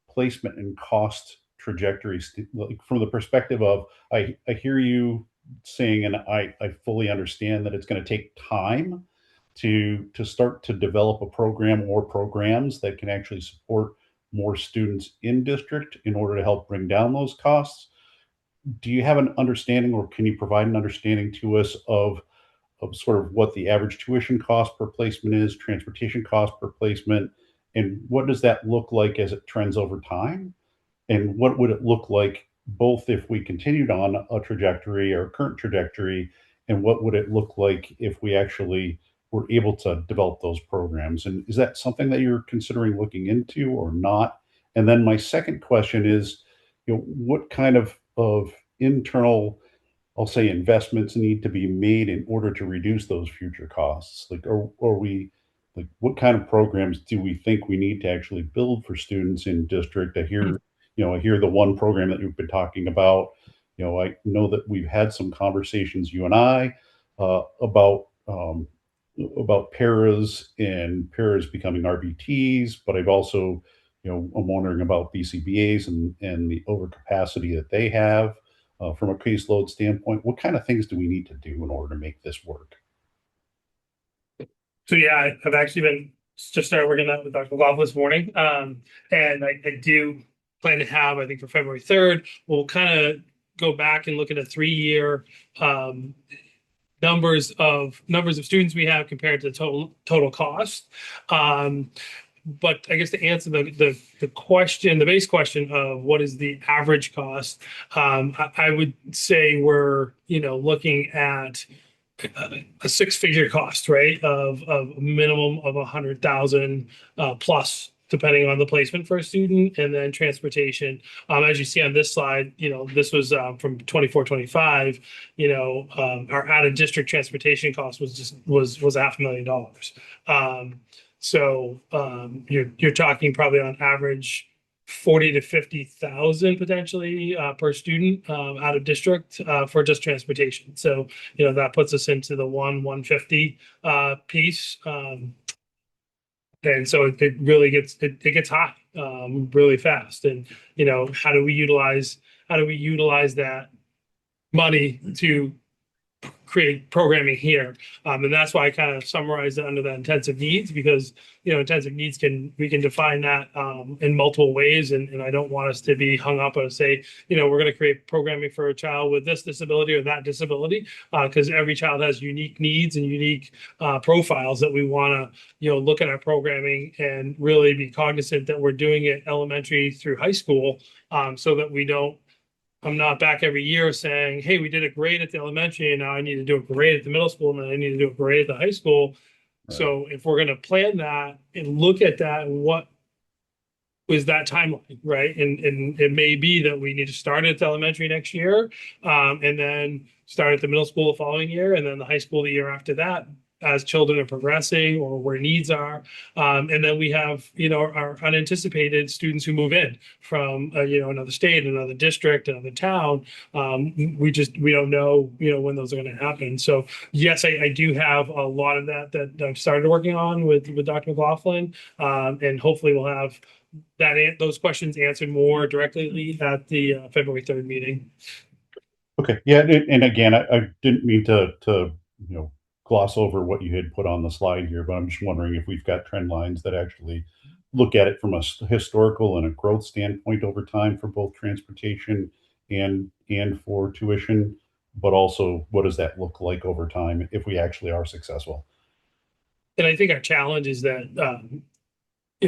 placement and cost trajectories, like from the perspective of, I hear you saying, and I fully understand that it's going to take time to start to develop a program or programs that can actually support more students in district in order to help bring down those costs. Do you have an understanding, or can you provide an understanding to us of sort of what the average tuition cost per placement is, transportation cost per placement, and what does that look like as it trends over time? And what would it look like both if we continued on a trajectory or current trajectory, and what would it look like if we actually were able to develop those programs? And is that something that you're considering looking into or not? And then my second question is, what kind of internal, I'll say, investments need to be made in order to reduce those future costs? Like, are we like what kind of programs do we think we need to actually build for students in district? I hear the one program that you've been talking about. I know that we've had some conversations, you and I, about paras and paras becoming RBTs, but I've also, I'm wondering about BCBAs and the overcapacity that they have from a caseload standpoint. What kind of things do we need to do in order to make this work? So yeah, I've actually been just started working out with Dr. McLaughlin this morning. And I do plan to have, I think for February 3rd, we'll kind of go back and look at a 3-year numbers of students we have compared to the total cost. But I guess to answer the question, the base question of what is the average cost, I would say we're looking at a 6-figure cost, right? Of a minimum of 100,000 plus, depending on the placement for a student, and then transportation. As you see on this slide, this was from 24-25. Our out of district transportation cost was $500,000. So you're talking probably on average 40 to 50,000 potentially per student out of district for just transportation. So that puts us into the 150 piece, and so it really gets high really fast. And how do we utilize that money to create programming here? And that's why I kind of summarized it under the intensive needs, because intensive needs we can define that in multiple ways, and I don't want us to be hung up on say we're going to create programming for a child with this disability or that disability, because every child has unique needs and unique profiles that we want to look at our programming and really be cognizant that we're doing it elementary through high school, so that I'm not back every year saying, hey, we did it great at the elementary and now I need to do it great at the middle school and then I need to do it great at the high school. Right. So if we're going to plan that and look at that, what is that timeline, right? And it may be that we need to start at the elementary next year, and then start at the middle school the following year, and then the high school the year after that, as children are progressing or where needs are. And then we have, our unanticipated students who move in from, another state, another district, another town. We don't know, when those are going to happen. So yes, I do have a lot of that I've started working on with Dr. McLaughlin. And hopefully we'll have those questions answered more directly at the February 3rd meeting. Okay. Yeah. And again, I didn't mean to gloss over what you had put on the slide here, but I'm just wondering if we've got trend lines that actually look at it from a historical and a growth standpoint over time for both transportation and for tuition, but also what does that look like over time if we actually are successful? And I think our challenge is that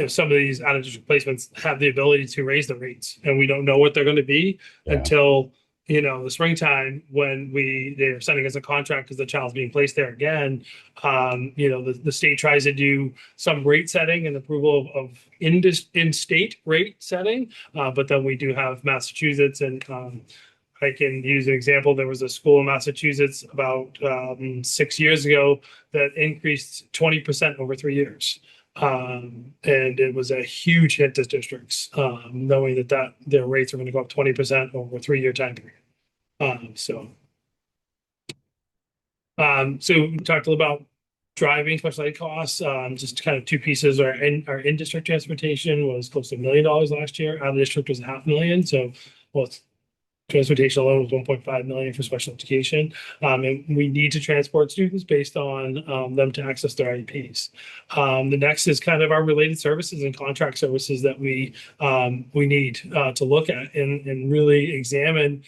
some of these out of district placements have the ability to raise the rates, and we don't know what they're going to be until the springtime when they're sending us a contract because the child's being placed there again. The state tries to do some rate setting and approval of in-state rate setting, but then we do have Massachusetts, and I can use an example. There was a school in Massachusetts about 6 years ago that increased 20% over 3 years. And it was a huge hit to districts, knowing that their rates are going to go up 20% over a 3-year time period. So we talked a little about driving special ed costs. Just kind of two pieces. Our in-district transportation was close to $1 million last year. Out of district was $500,000. So, transportation alone was 1.5 million for special education. And we need to transport students based on them to access their IEPs. The next is kind of our related services and contract services that we need to look at and really examine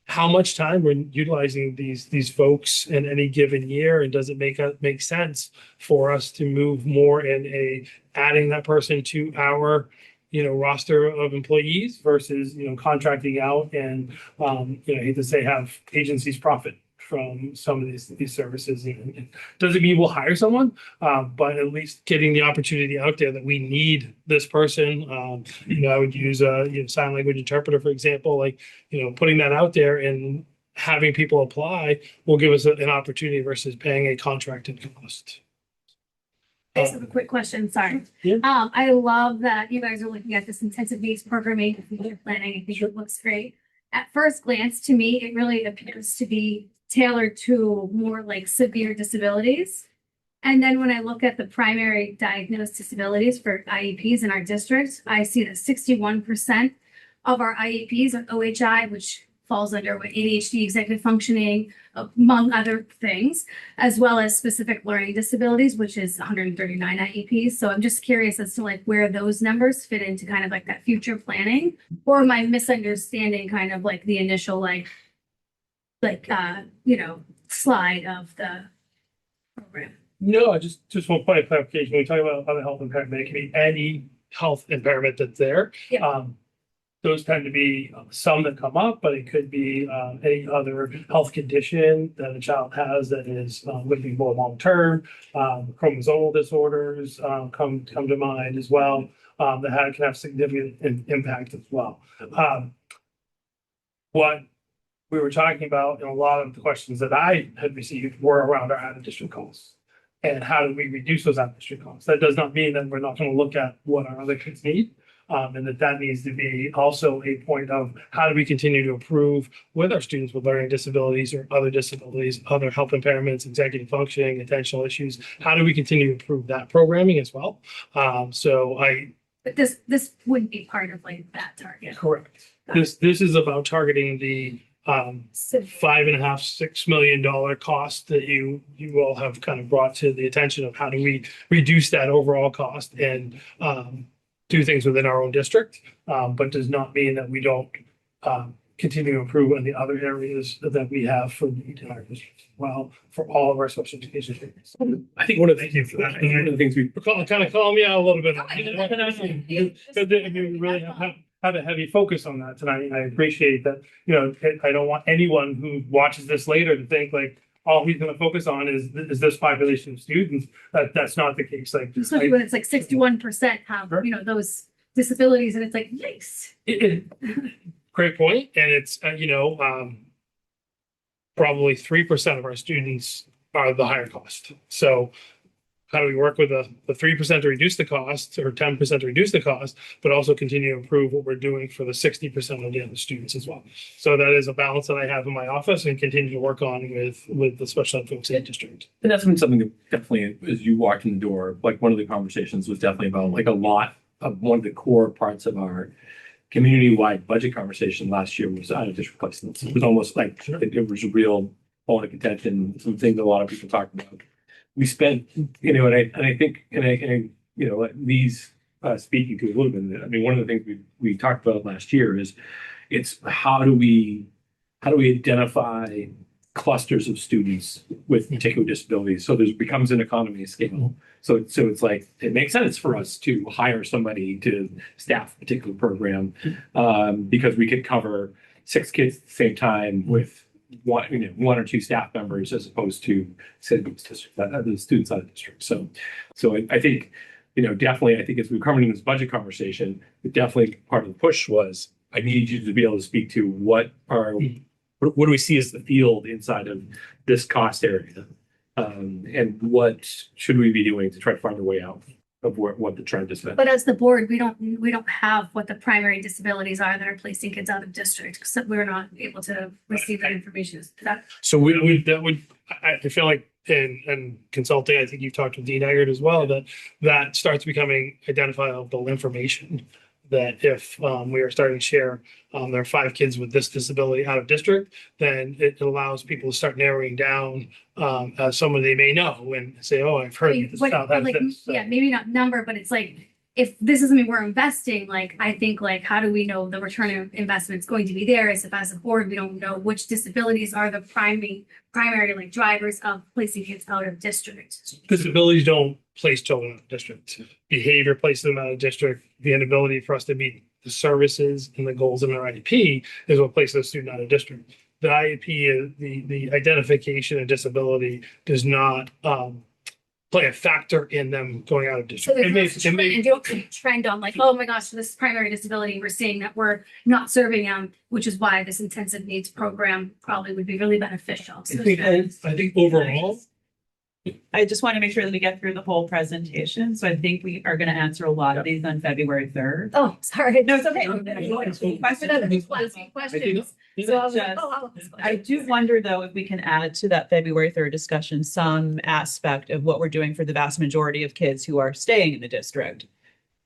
how much time we're utilizing these folks in any given year, and does it make sense for us to move more in adding that person to our roster of employees versus contracting out and I hate to say have agencies profit from some of these services. And doesn't mean we'll hire someone, but at least getting the opportunity out there that we need this person. I would use a sign language interpreter, for example, putting that out there and having people apply will give us an opportunity versus paying a contracted cost. I just have a quick question, sorry. Yeah. I love that you guys are looking at this intensive needs programming, and future planning. I think it looks great. At first glance, to me, it really appears to be tailored to more like severe disabilities. And then when I look at the primary diagnosed disabilities for IEPs in our district, I see that 61% of our IEPs are OHI, which falls under what ADHD, executive functioning, among other things, as well as specific learning disabilities, which is 139 IEPs. So I'm just curious as to like where those numbers fit into kind of like that future planning, or am I misunderstanding kind of like the initial slide of the program? No, I just one point of clarification. When we talk about other health impairment, it can be any health impairment that's there. Yeah. Those tend to be some that come up, but it could be any other health condition that a child has that is going to be more long-term. Chromosomal disorders come to mind as well, that can have significant impact as well. What we were talking about, and a lot of the questions that I had received were around our out-of-district costs. And how do we reduce those out-of-district costs? That does not mean that we're not going to look at what our other kids need. And that needs to be also a point of how do we continue to improve with our students with learning disabilities or other disabilities, other health impairments, executive functioning, attentional issues. How do we continue to improve that programming as well? But this wouldn't be part of like that target. Correct. This is about targeting the So $5.5, $6 million cost that you all have kind of brought to the attention of how do we reduce that overall cost and do things within our own district, but does not mean that we don't continue to improve on the other areas that we have for need in our district as well, for all of our special education students. I think one of the things for that, and one of the things we kind of calm you out a little bit. Because you really have a heavy focus on that tonight. And I appreciate that, I don't want anyone who watches this later to think like, all he's going to focus on is this population of students. That's not the case. Like, especially when it's like 61% have, those disabilities, and it's like, yikes. Great point. And it's, probably 3% of our students are the higher cost. So how do we work with the 3% to reduce the cost, or 10% to reduce the cost, but also continue to improve what we're doing for the 60% of the other students as well? So that is a balance that I have in my office and continue to work on with the special ed folks in the district. And that's been something that definitely, as you walked in the door, like one of the conversations was definitely about like a lot of one of the core parts of our community-wide budget conversation last year was out of district placements. It was almost like it was a real point of contention, some things a lot of people talked about. We spent, and I think, these speaking to a little bit of it. I mean, one of the things we talked about last year is it's how do we identify clusters of students with particular disabilities. So there becomes an economy of scale. So it's like, it makes sense for us to hire somebody to staff a particular program because we could cover 6 kids at the same time with one or two staff members as opposed to say the students out of district. So I think, definitely, I think as we're coming in this budget conversation, definitely part of the push was I need you to be able to speak to what do we see as the field inside of this cost area, and what should we be doing to try to find a way out of what the trend has been. But as the board, we don't have what the primary disabilities are that are placing kids out of district, so we're not able to receive that information. So I feel like in consulting, I think you've talked with Dean Eggert as well, that starts becoming identifiable information. That if we are starting to share there are 5 kids with this disability out of district, then it allows people to start narrowing down as someone they may know and say, oh, I've heard this child has this. So. Yeah, maybe not number, but it's like, if this is something we're investing, like, I think, like, how do we know the return of investment is going to be there? As if as a board, we don't know which disabilities are the primary like drivers of placing kids out of district. Disabilities don't place children out of district. Behavior places them out of district. The inability for us to meet the services and the goals in our IEP is what places a student out of district. The IEP is the identification of disability does not play a factor in them going out of district. So you don't see a trend on like, oh my gosh, this is primary disability. We're seeing that we're not serving them, which is why this intensive needs program probably would be really beneficial. So I think overall, I just want to make sure that we get through the whole presentation. So I think we are going to answer a lot of these on February 3rd. Oh, sorry. No, it's okay. Questions. So I was like, oh, I'll ask I do wonder, though, if we can add to that February 3rd discussion some aspect of what we're doing for the vast majority of kids who are staying in the district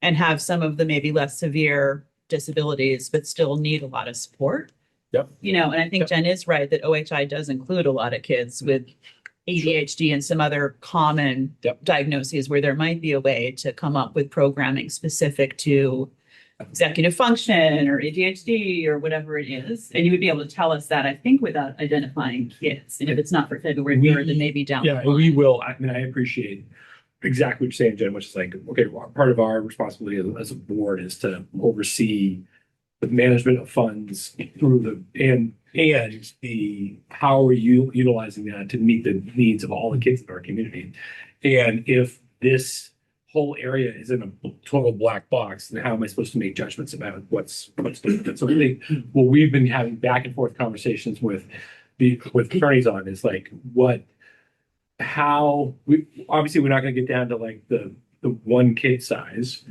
and have some of the maybe less severe disabilities, but still need a lot of support. Yep. You know, and I think Yep. Jen is right that OHI does include a lot of kids with ADHD and some other common Yep. diagnoses where there might be a way to come up with programming specific to executive function or ADHD or whatever it is. And you would be able to tell us that, I think, without identifying kids. And if it's not for February 3rd, then maybe down. the Yeah, and we line. will. I mean, I appreciate exactly what you're saying, Jen, which is like, okay, well, part of our responsibility as a board is to oversee the management of funds through and the how are you utilizing that to meet the needs of all the kids in our community. And if this whole area is in a total black box, then how am I supposed to make judgments about what's good? So I think what we've been having back and forth conversations with attorneys on is like how we obviously we're not going to get down to like the one kid size.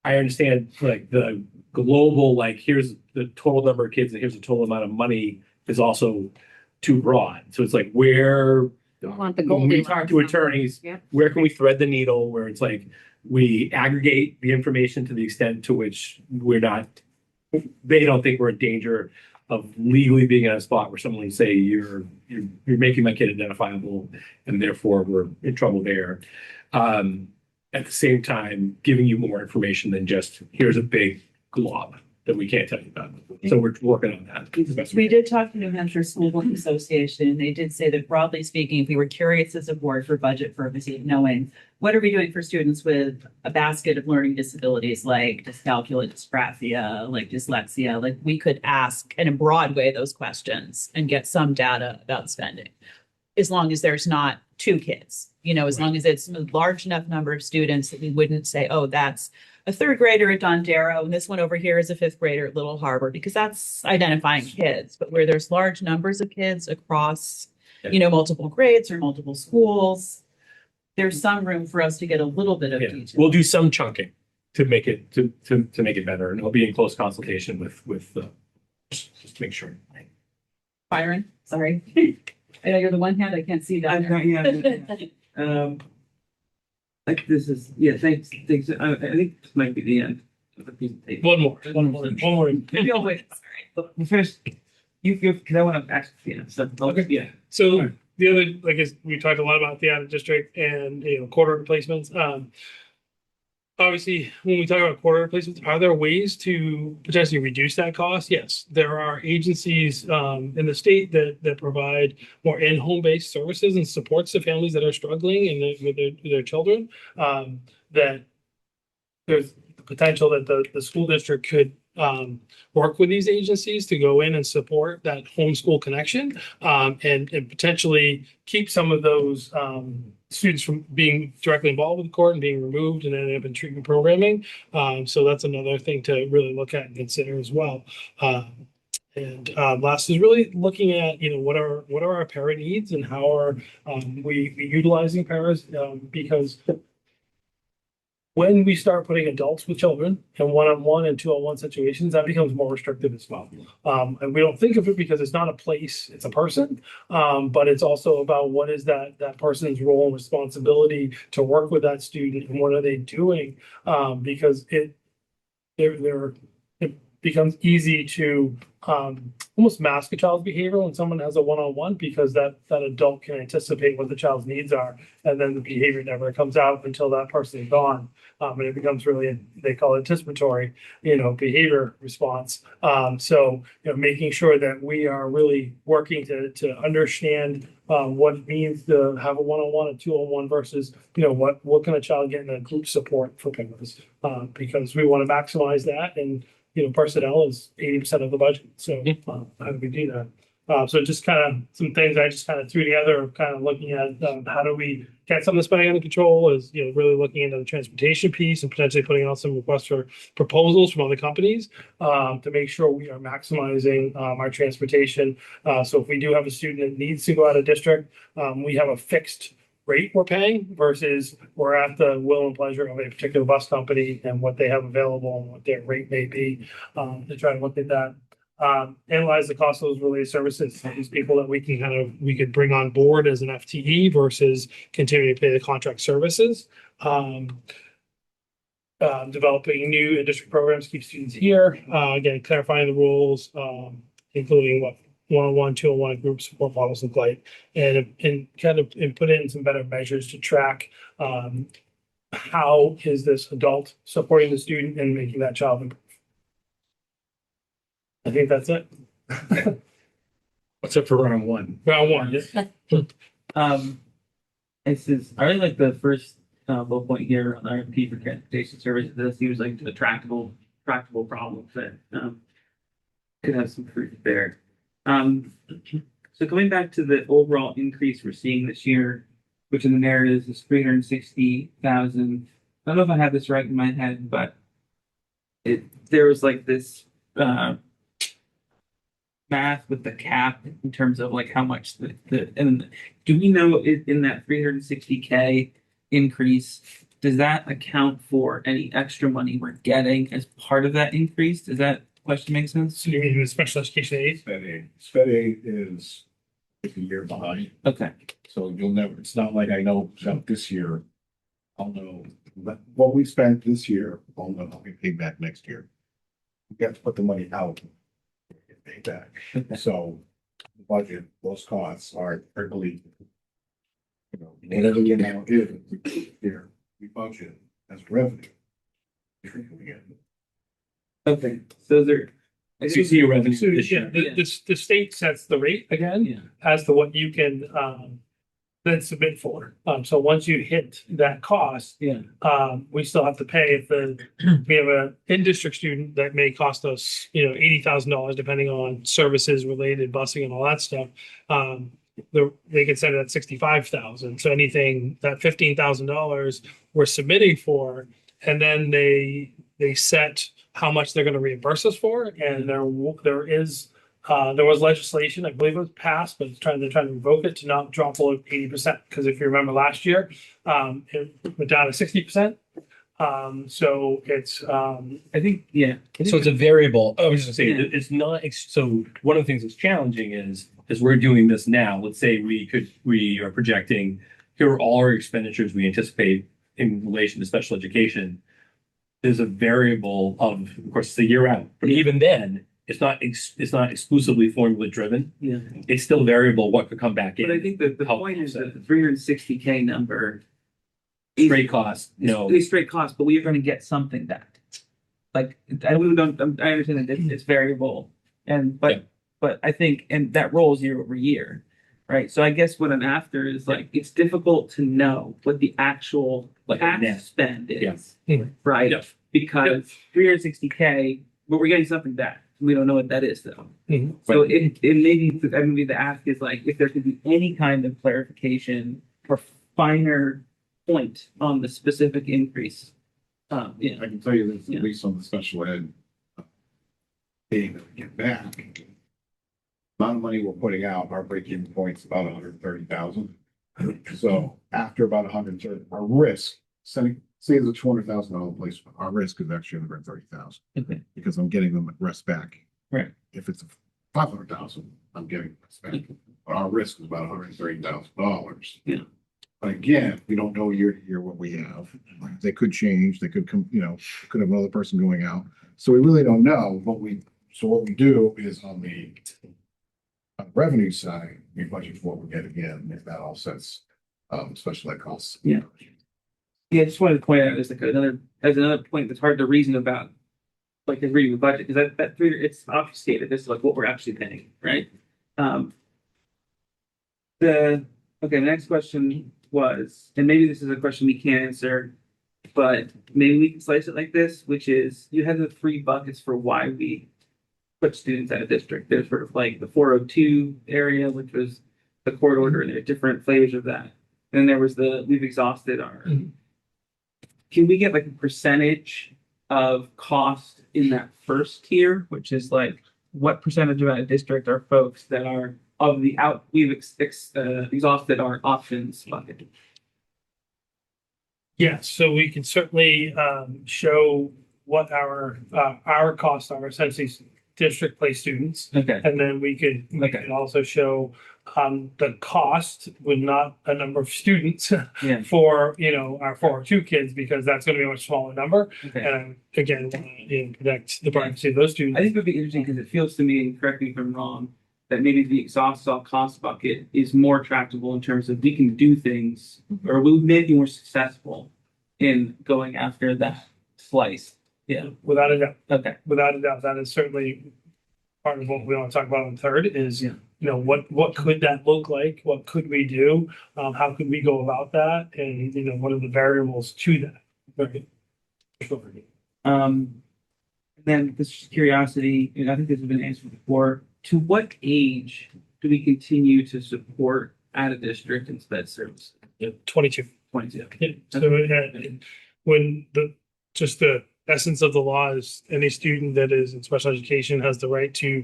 I understand like the global, like here's the total number of kids and here's the total amount of money is also too broad. So it's like where Want the when we Goldilocks talk to attorneys, Yeah. where can we thread the needle where it's like we aggregate the information to the extent to which they don't think we're in danger of legally being in a spot where someone will say you're making my kid identifiable and therefore we're in trouble there. At the same time, giving you more information than just here's a big glob that we can't tell you about. So we're working on that. the best we We can. did talk to New Hampshire School Board Association, and they did say that broadly speaking, if we were curious as a board for budget purposes, knowing what are we doing for students with a basket of learning disabilities like dyscalculia, dyspraxia, like dyslexia, like we could ask in a broad way those questions and get some data about spending. As long as there's not two kids, you know, as long as it's a large enough number of students that we wouldn't say, oh, that's a third grader at Don Darrow, and this one over here is a fifth grader at Little Harbor, because that's identifying kids. But where there's large numbers of kids across, you know, multiple grades or multiple schools, there's some room for us to get a little bit of Yeah, detail. we'll do some chunking to make it to make it better, and it'll be in close consultation with just to make sure. Byron, sorry. I know you're the one hand, I can't see that. I'm not, yeah. Like this is, yeah, thanks. I think this might be the end of the presentation. One more. Maybe I'll wait. But first, because I want to ask, stuff. Okay. Yeah. So the other, like, is we talked a lot about the out of district and, you know, quarter replacements. Obviously, when we talk about quarter replacements, are there ways to potentially reduce that cost? Yes, there are agencies in the state that provide more in-home based services and supports to families that are struggling and with their children. That there's the potential that the school district could work with these agencies to go in and support that homeschool connection and potentially keep some of those students from being directly involved with the court and being removed and ending up in treatment programming. So that's another thing to really look at and consider as well. And last is really looking at, you know, what are our para needs and how are we utilizing paras because when we start putting adults with children in one-on-one and two-on-one situations, that becomes more restrictive as well. And we don't think of it because it's not a place, it's a person. But it's also about what is that person's role and responsibility to work with that student and what are they doing? Because it becomes easy to almost mask a child's behavior when someone has a one-on-one because that adult can anticipate what the child's needs are, and then the behavior never comes out until that person is gone. And it becomes really, they call it anticipatory, you know, behavior response. So, you know, making sure that we are really working to understand what it means to have a one-on-one and two-on-one versus, you know, what can a child get in a group support for parents? Because we want to maximize that, and you know, personnel is 80% of the budget. So how do we do that? So just kind of some things I just kind of threw together of kind of looking at how do we get some of the spending under control is, really looking into the transportation piece and potentially putting out some requests for proposals from other companies to make sure we are maximizing our transportation. So if we do have a student that needs to go out of district, we have a fixed rate we're paying versus we're at the will and pleasure of a particular bus company and what they have available and what their rate may be to try to look at that. Analyze the cost of those related services, these people that we could bring on board as an FTE versus continuing to pay the contract services. Developing new in-district programs, keep students here, again, clarifying the rules, including what one-on-one, two-on-one group support models look like, and put in some better measures to track how is this adult supporting the student and making that child improve. I think that's it. What's up for round one? Round one, yes. This is, I really like the first bullet point here on RFP for transportation services. That seems like a tractable problem that could have some fruit there. So coming back to the overall increase we're seeing this year, which in the narrative is 360,000. I don't know if I have this right in my head, but there was like this math with the cap in terms of like how much and do we know in that 360K increase, does that account for any extra money we're getting as part of that increase? Does that question make sense? So you mean with special education aid? Sped aid is a year behind, Okay. so you'll never, it's not like I know about this year. I'll know what we spent this year, I'll know how we pay back next year. We have to put the money out. To get paid back, so the budget, those costs are really, whatever the amount is, here, we budget as revenue. Okay. So there. So you see your revenue So, this yeah, year. the state sets the rate again Yeah. as to what you can then submit for. So once you hit that cost, Yeah. we still have to pay if we have a in-district student that may cost us, $80,000 depending on services related busing and all that stuff. They can send it at 65,000. So anything that $15,000 we're submitting for, and then they set how much they're going to reimburse us for. And there was legislation, I believe it was passed, but they're trying to revoke it to not drop below 80%. Because if you remember last year, it went down to 60%. So it's I think, yeah. So it's a variable. I was just gonna say, it's not, so one of the things that's challenging is, as we're doing this now, let's say we are projecting, here are all our expenditures we anticipate in relation to special education. There's a variable of course, it's a year out, but even then, it's not exclusively formula driven. Yeah. It's still variable what could come back in. But I think that the Help point is offset that the 360K number straight cost, is straight cost, but we are going to get something back. Like, I really don't, I understand that it's variable, but I think, and that rolls year over year, right? So I guess what I'm after is like, it's difficult to know what the actual Like a net. tax spend is, Yeah. right? Yeah. Because 360K, but we're getting something back. We don't know what that is though. Mhm. So it maybe the ask is like, if there could be any kind of clarification or finer point on the specific increase. Yeah. I can tell you this, Yeah. at least on the special ed. Paying that we get back. Amount of money we're putting out, our break-even point's about 130,000. So after about 130, our risk, say it's a $200,000 placement, our risk is actually 130,000. Okay. Because I'm getting them at rest back. Right. If it's 500,000, I'm getting the rest back. But our risk is about $130,000. Yeah. But again, we don't know year to year what we have. They could change, they could come, could have another person going out. So we really don't know, but what we do is on the revenue side, we budget for what we get again, if that all sets, special ed costs. Yeah. Yeah, I just wanted to point out there's another point that's hard to reason about, like in reading the budget, because that it's obfuscated. This is like what we're actually paying, right? The next question was, and maybe this is a question we can't answer, but maybe we can slice it like this, which is you have the three buckets for why we put students out of district. There's sort of like the 402 area, which was the court order, and there are different flavors of that. Then there was the we've exhausted our. Can we get like a percentage of cost in that first tier, which is like what percentage of out of district are folks that are of the out we've exhausted our options bucket? Yes, so we can certainly show what our costs are, essentially district place students. Okay. And then we could also show the cost with not a number of students Yeah. for, our 402 kids, because that's gonna be a much smaller number. Okay. And again, protect the privacy of those students. I think it would be interesting because it feels to me, and correct me if I'm wrong, that maybe the exhaust all cost bucket is more tractable in terms of we can do things, or we may be more successful in going after that slice. Yeah. Without a doubt. Okay. Without a doubt, that is certainly part of what we want to talk about on third is, Yeah. What could that look like? What could we do? How could we go about that? And, what are the variables to that? Right. Then this is curiosity, and I think this has been answered before. To what age do we continue to support out of district and sped services? 22. 22. Yeah, so when just the essence of the law is any student that is in special education has the right to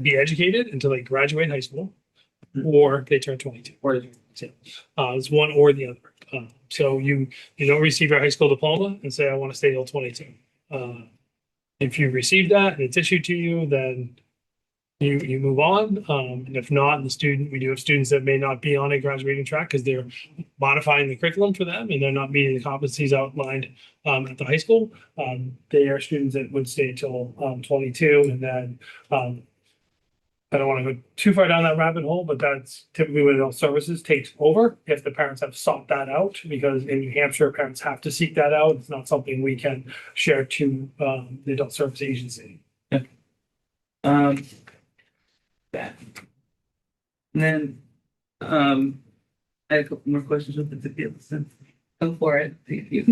be educated until they graduate high school or they turn 22. Or It's one or the other. So you don't receive your high school diploma and say, I want to stay till 22. If you receive that and it's issued to you, then you move on. And if not, we do have students that may not be on a graduating track because they're modifying the curriculum for them and they're not meeting the competencies outlined at the high school. They are students that would stay until 22. And then I don't want to go too far down that rabbit hole, but that's typically when adult services takes over if the parents have sought that out, because in New Hampshire, parents have to seek that out. It's not something we can share to the adult service agency. that. And then I had a couple more questions with the tip of sense. Go for it. Thank you.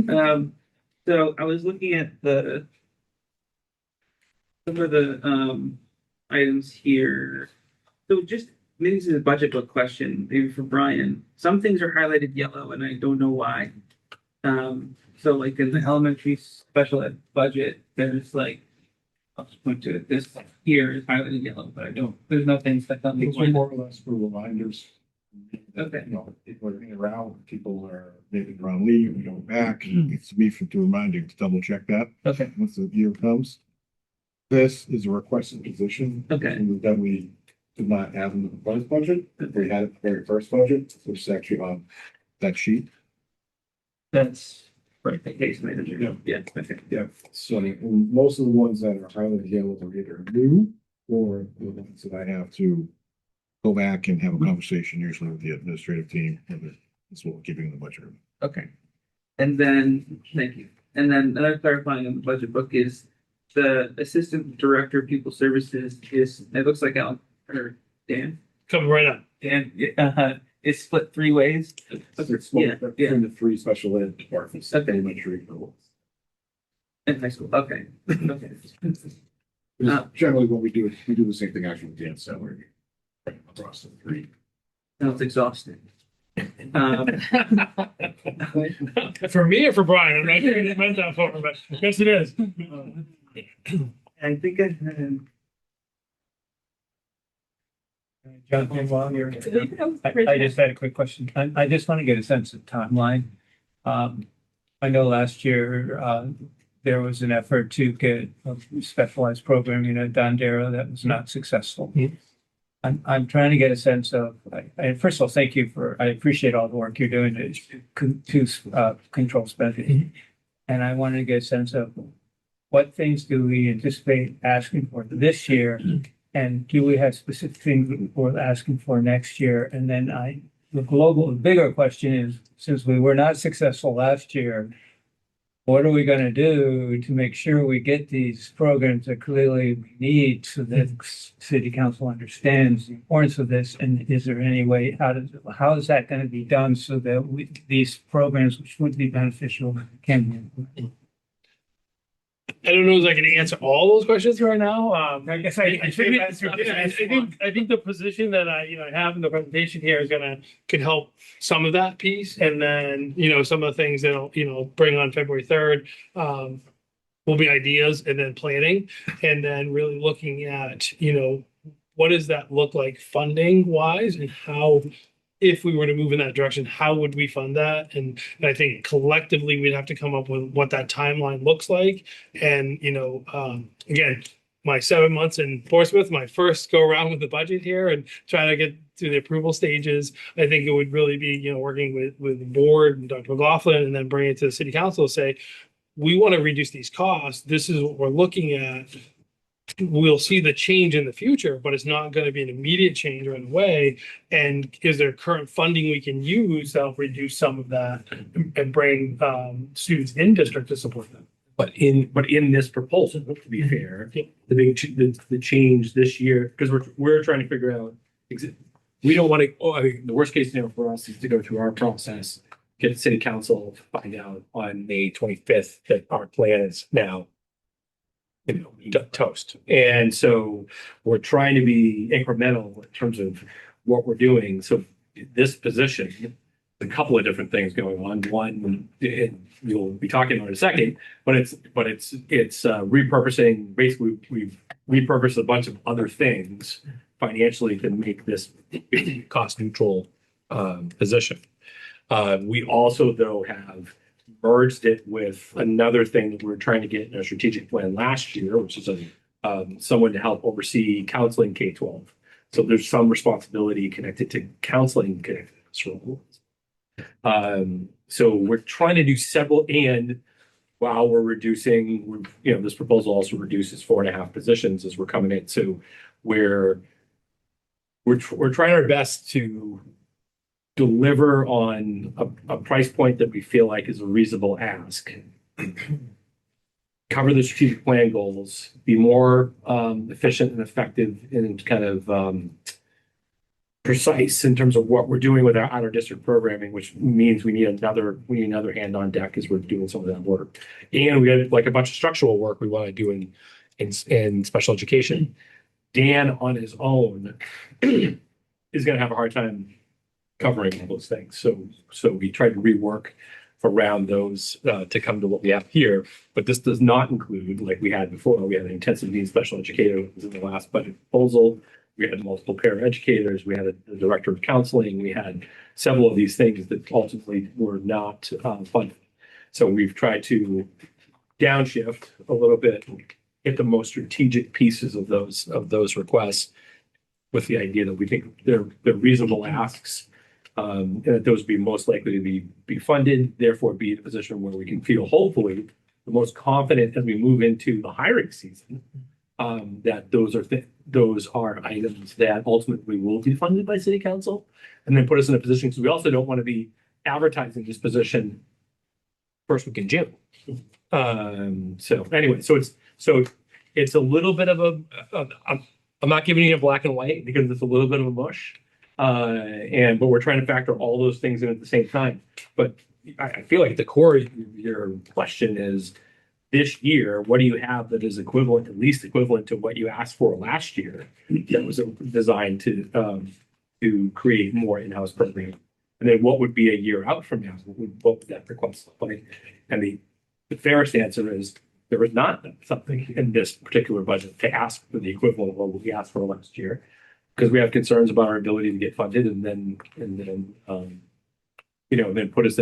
So I was looking at some of the items here. So just maybe this is a budget book question, maybe for Brian. Some things are highlighted yellow and I don't know why. So like in the elementary special ed budget, there's like, I'll just point to it, this here is highlighted yellow, but there's nothing stuck on the Those are more or less for reminders. Okay. People are in around, people are maybe around leave, we go back, it's me for to remind you to double check that Okay, once the year comes. This is a requested position. Okay. That we did not have in the first budget, we had it in the very first budget, which is actually on that sheet. that's right, the case manager. Yeah. Yeah, okay. Yeah, so most of the ones that are highlighted yellow are either new or the ones that I have to go back and have a conversation usually with the administrative team, whether it's what we're keeping in the budget. Okay. And then, thank you. And then another clarifying on the budget book is the assistant director of pupil services is, it looks like Alan or Dan. Coming right on. Dan, is split 3 ways. It's Yeah, yeah. between the 3 special ed departments, Okay. elementary. In high school, okay, okay. Generally, what we do is we do the same thing actually with Dan's salary. Across the 3. Sounds exhausting. For me or for Brian? I'm not sure you meant that for him, but yes, it is. I think I had. John, while you're, I just had a quick question. I just want to get a sense of timeline. I know last year, there was an effort to get a specialized programming at Dondero that was not successful. Mhm. I'm trying to get a sense of, first of all, thank you I appreciate all the work you're doing to control spending. And I wanted to get a sense of what things do we anticipate asking for this year? And do we have specific things we're asking for next year? And then the bigger question is, since we were not successful last year, what are we going to do to make sure we get these programs that clearly we need so that city council understands the importance of this? And is there any way, how is that going to be done so that these programs, which would be beneficial, can be implemented? I don't know if I can answer all those questions right now. I guess I should answer. I think the position that I have in the presentation here is could help some of that piece. And then, some of the things that'll, bring on February 3rd, will be ideas and then planning. And then really looking at, what does that look like funding wise, and how, if we were to move in that direction, how would we fund that? And I think collectively we'd have to come up with what that timeline looks like. And, again, my 7 months in Portsmouth, my first go around with the budget here and trying to get through the approval stages, I think it would really be, working with the board and Dr. McLaughlin, and then bring it to the city council, say, we want to reduce these costs. This is what we're looking at. We'll see the change in the future, but it's not going to be an immediate change right away. And is there current funding we can use to help reduce some of that and bring students in district to support them? But in this proposal, to be fair, the change this year, because we're trying to figure out, we don't want to, the worst case scenario for us is to go through our process, get the city council to find out on May 25th that our plan is now toast. And so we're trying to be incremental in terms of what we're doing. So this position, a couple of different things going on. One, you'll be talking about in a second, but it's repurposing. Basically, we've repurposed a bunch of other things financially to make this cost neutral position. We also, though, have merged it with another thing that we were trying to get in our strategic plan last year, which is someone to help oversee counseling K-12. So there's some responsibility connected to counseling connected to this role. So we're trying to do several, and while we're reducing, this proposal also reduces 4.5 positions as we're coming in. So we're trying our best to deliver on a price point that we feel like is a reasonable ask, cover the strategic plan goals, be more efficient and effective and kind of precise in terms of what we're doing with our out of district programming, which means we need another hand on deck as we're doing some of that work. And we had like a bunch of structural work we want to do in special education. Dan on his own is going to have a hard time covering all those things. So we tried to rework around those to come to what we have here. But this does not include, like we had before, we had an intensive needs special educator who was in the last budget proposal. We had multiple paraeducators. We had a director of counseling. We had several of these things that ultimately were not funded. So we've tried to downshift a little bit, hit the most strategic pieces of those requests, with the idea that we think they're reasonable asks, and that those be most likely to be funded, therefore be in a position where we can feel hopefully the most confident as we move into the hiring season, that those are items that ultimately will be funded by city council, and then put us in a position, because we also don't want to be advertising this position first week in June. So anyway, so it's a little bit of I'm not giving you a black and white because it's a little bit of a mush. But we're trying to factor all those things in at the same time. But I feel like the core of your question is, this year, what do you have that is equivalent, at least equivalent to what you asked for last year, that was designed to create more in-house programming? And then what would be a year out from now? What would that request look like? And the fairest answer is there was not something in this particular budget to ask for the equivalent of what we asked for last year, because we have concerns about our ability to get funded, and then put us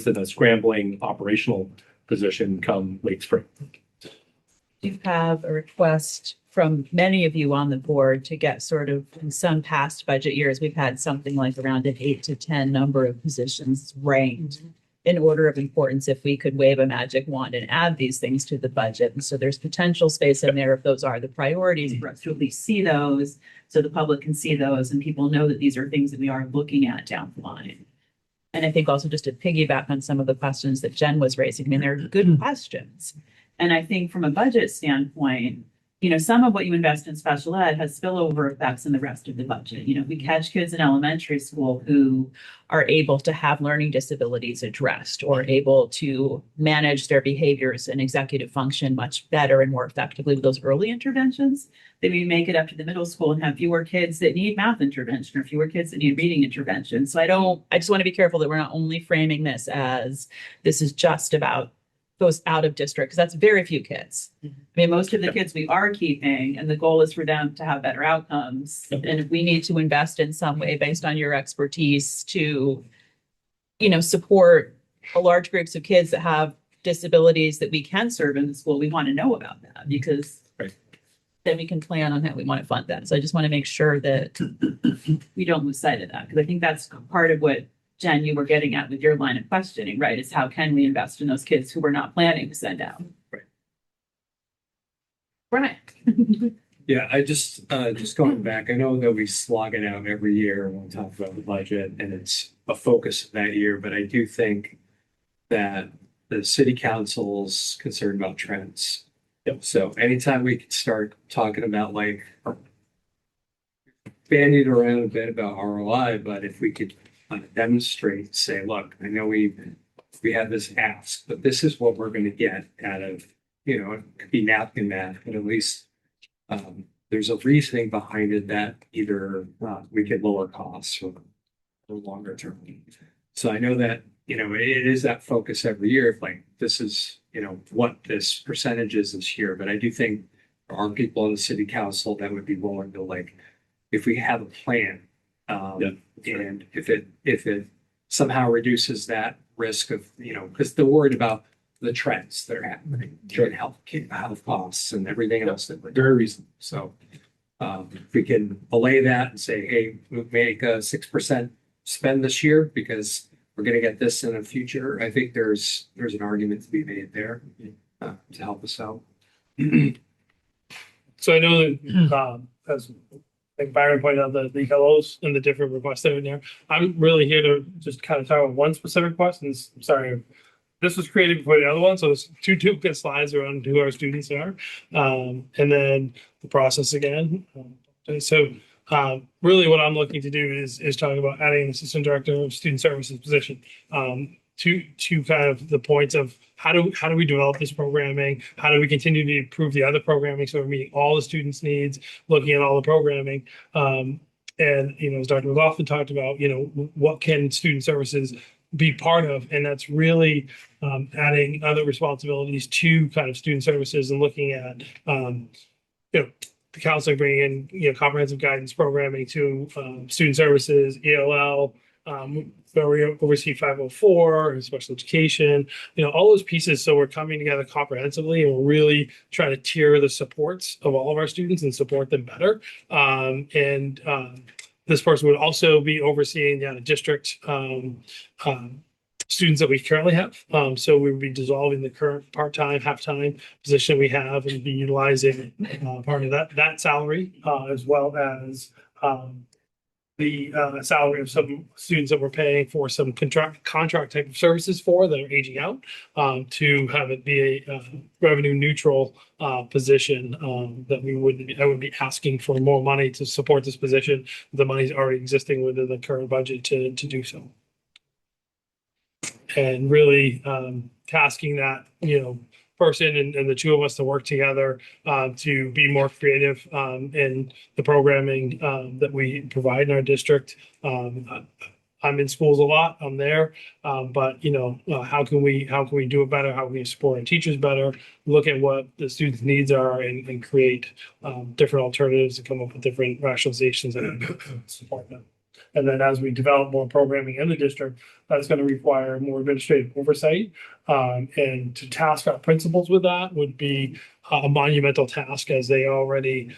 in a scrambling operational position come late spring. You have a request from many of you on the board to get sort of, in some past budget years, we've had something like around an 8 to 10 number of positions ranked in order of importance if we could wave a magic wand and add these things to the budget. And so there's potential space in there if those are the priorities for us to at least see those, so the public can see those and people know that these are things that we are looking at down the line. And I think also just to piggyback on some of the questions that Jen was raising, I mean, they're good questions. And I think from a budget standpoint, you know, some of what you invest in special ed has spillover effects in the rest of the budget. You know, we catch kids in elementary school who are able to have learning disabilities addressed or able to manage their behaviors and executive function much better and more effectively with those early interventions. Then we make it up to the middle school and have fewer kids that need math intervention or fewer kids that need reading intervention. So I just want to be careful that we're not only framing this as this is just about those out of district, because that's very few kids. I mean, most of the kids we are keeping, and the goal is for them to have better outcomes. And if we need to invest in some way based on your expertise to, you know, support a large groups of kids that have disabilities that we can serve in the school, we want to know about that because then we can plan on how we want to fund that. So I just want to make sure that we don't lose sight of that, because I think that's part of what Jen, you were getting at with your line of questioning, right? Is how can we invest in those kids who we're not planning to send out? Right. Right. Yeah, I just going back, I know that we slog it out every year when we talk about the budget and it's a focus of that year, but I do think that the city council's concerned about trends. Yep. So anytime we can start talking about like bandied around a bit about ROI, but if we could demonstrate, say, look, I know we have this ask, but this is what we're going to get out of, you know, it could be napkin math, but at least there's a reasoning behind it that either we could lower costs or longer term. So I know that, you know, it is that focus every year. If like this is, you know, what this percentage is this year, but I do think there are people in the city council that would be willing to like, if we have a plan. And if it somehow reduces that risk of, you know, because they're worried about the trends that are happening, and health costs and everything else that we're very reasonable. So if we can allay that and say, hey, we'll make a 6% spend this year because we're going to get this in the future, I think there's an argument to be made there to help us out. So I know that, as like Byron pointed out, the yellows and the different requests that are in there. I'm really here to just kind of talk about one specific request. And I'm sorry, this was created before the other one. So there's two good slides around who our students are. And then the process again. So really what I'm looking to do is talk about adding an assistant director of student services position. To kind of the points of how do we develop this programming? How do we continue to improve the other programming so we're meeting all the students' needs, looking at all the programming? And, you know, as Dr. McLaughlin talked about, you know, what can student services be part of? And that's really adding other responsibilities to kind of student services and looking at, you know, the counseling, bringing in, you know, comprehensive guidance programming to student services, ELL, where we oversee 504 and special education, you know, all those pieces. So we're coming together comprehensively and we're really trying to tier the supports of all of our students and support them better. This person would also be overseeing the district students that we currently have. So we would be dissolving the current part-time, half-time position we have and be utilizing part of that salary as well as the salary of some students that we're paying for some contract type of services for that are aging out to have it be a revenue neutral position that I would be asking for more money to support this position. The money's already existing within the current budget to do so. And really tasking that, you know, person and the two of us to work together to be more creative in the programming that we provide in our district. I'm in schools a lot. I'm there, but you know, how can we do it better? How can we support our teachers better? Look at what the students' needs are and create different alternatives and come up with different rationalizations and support them. And then as we develop more programming in the district, that's going to require more administrative oversight. And to task our principals with that would be a monumental task, as they already,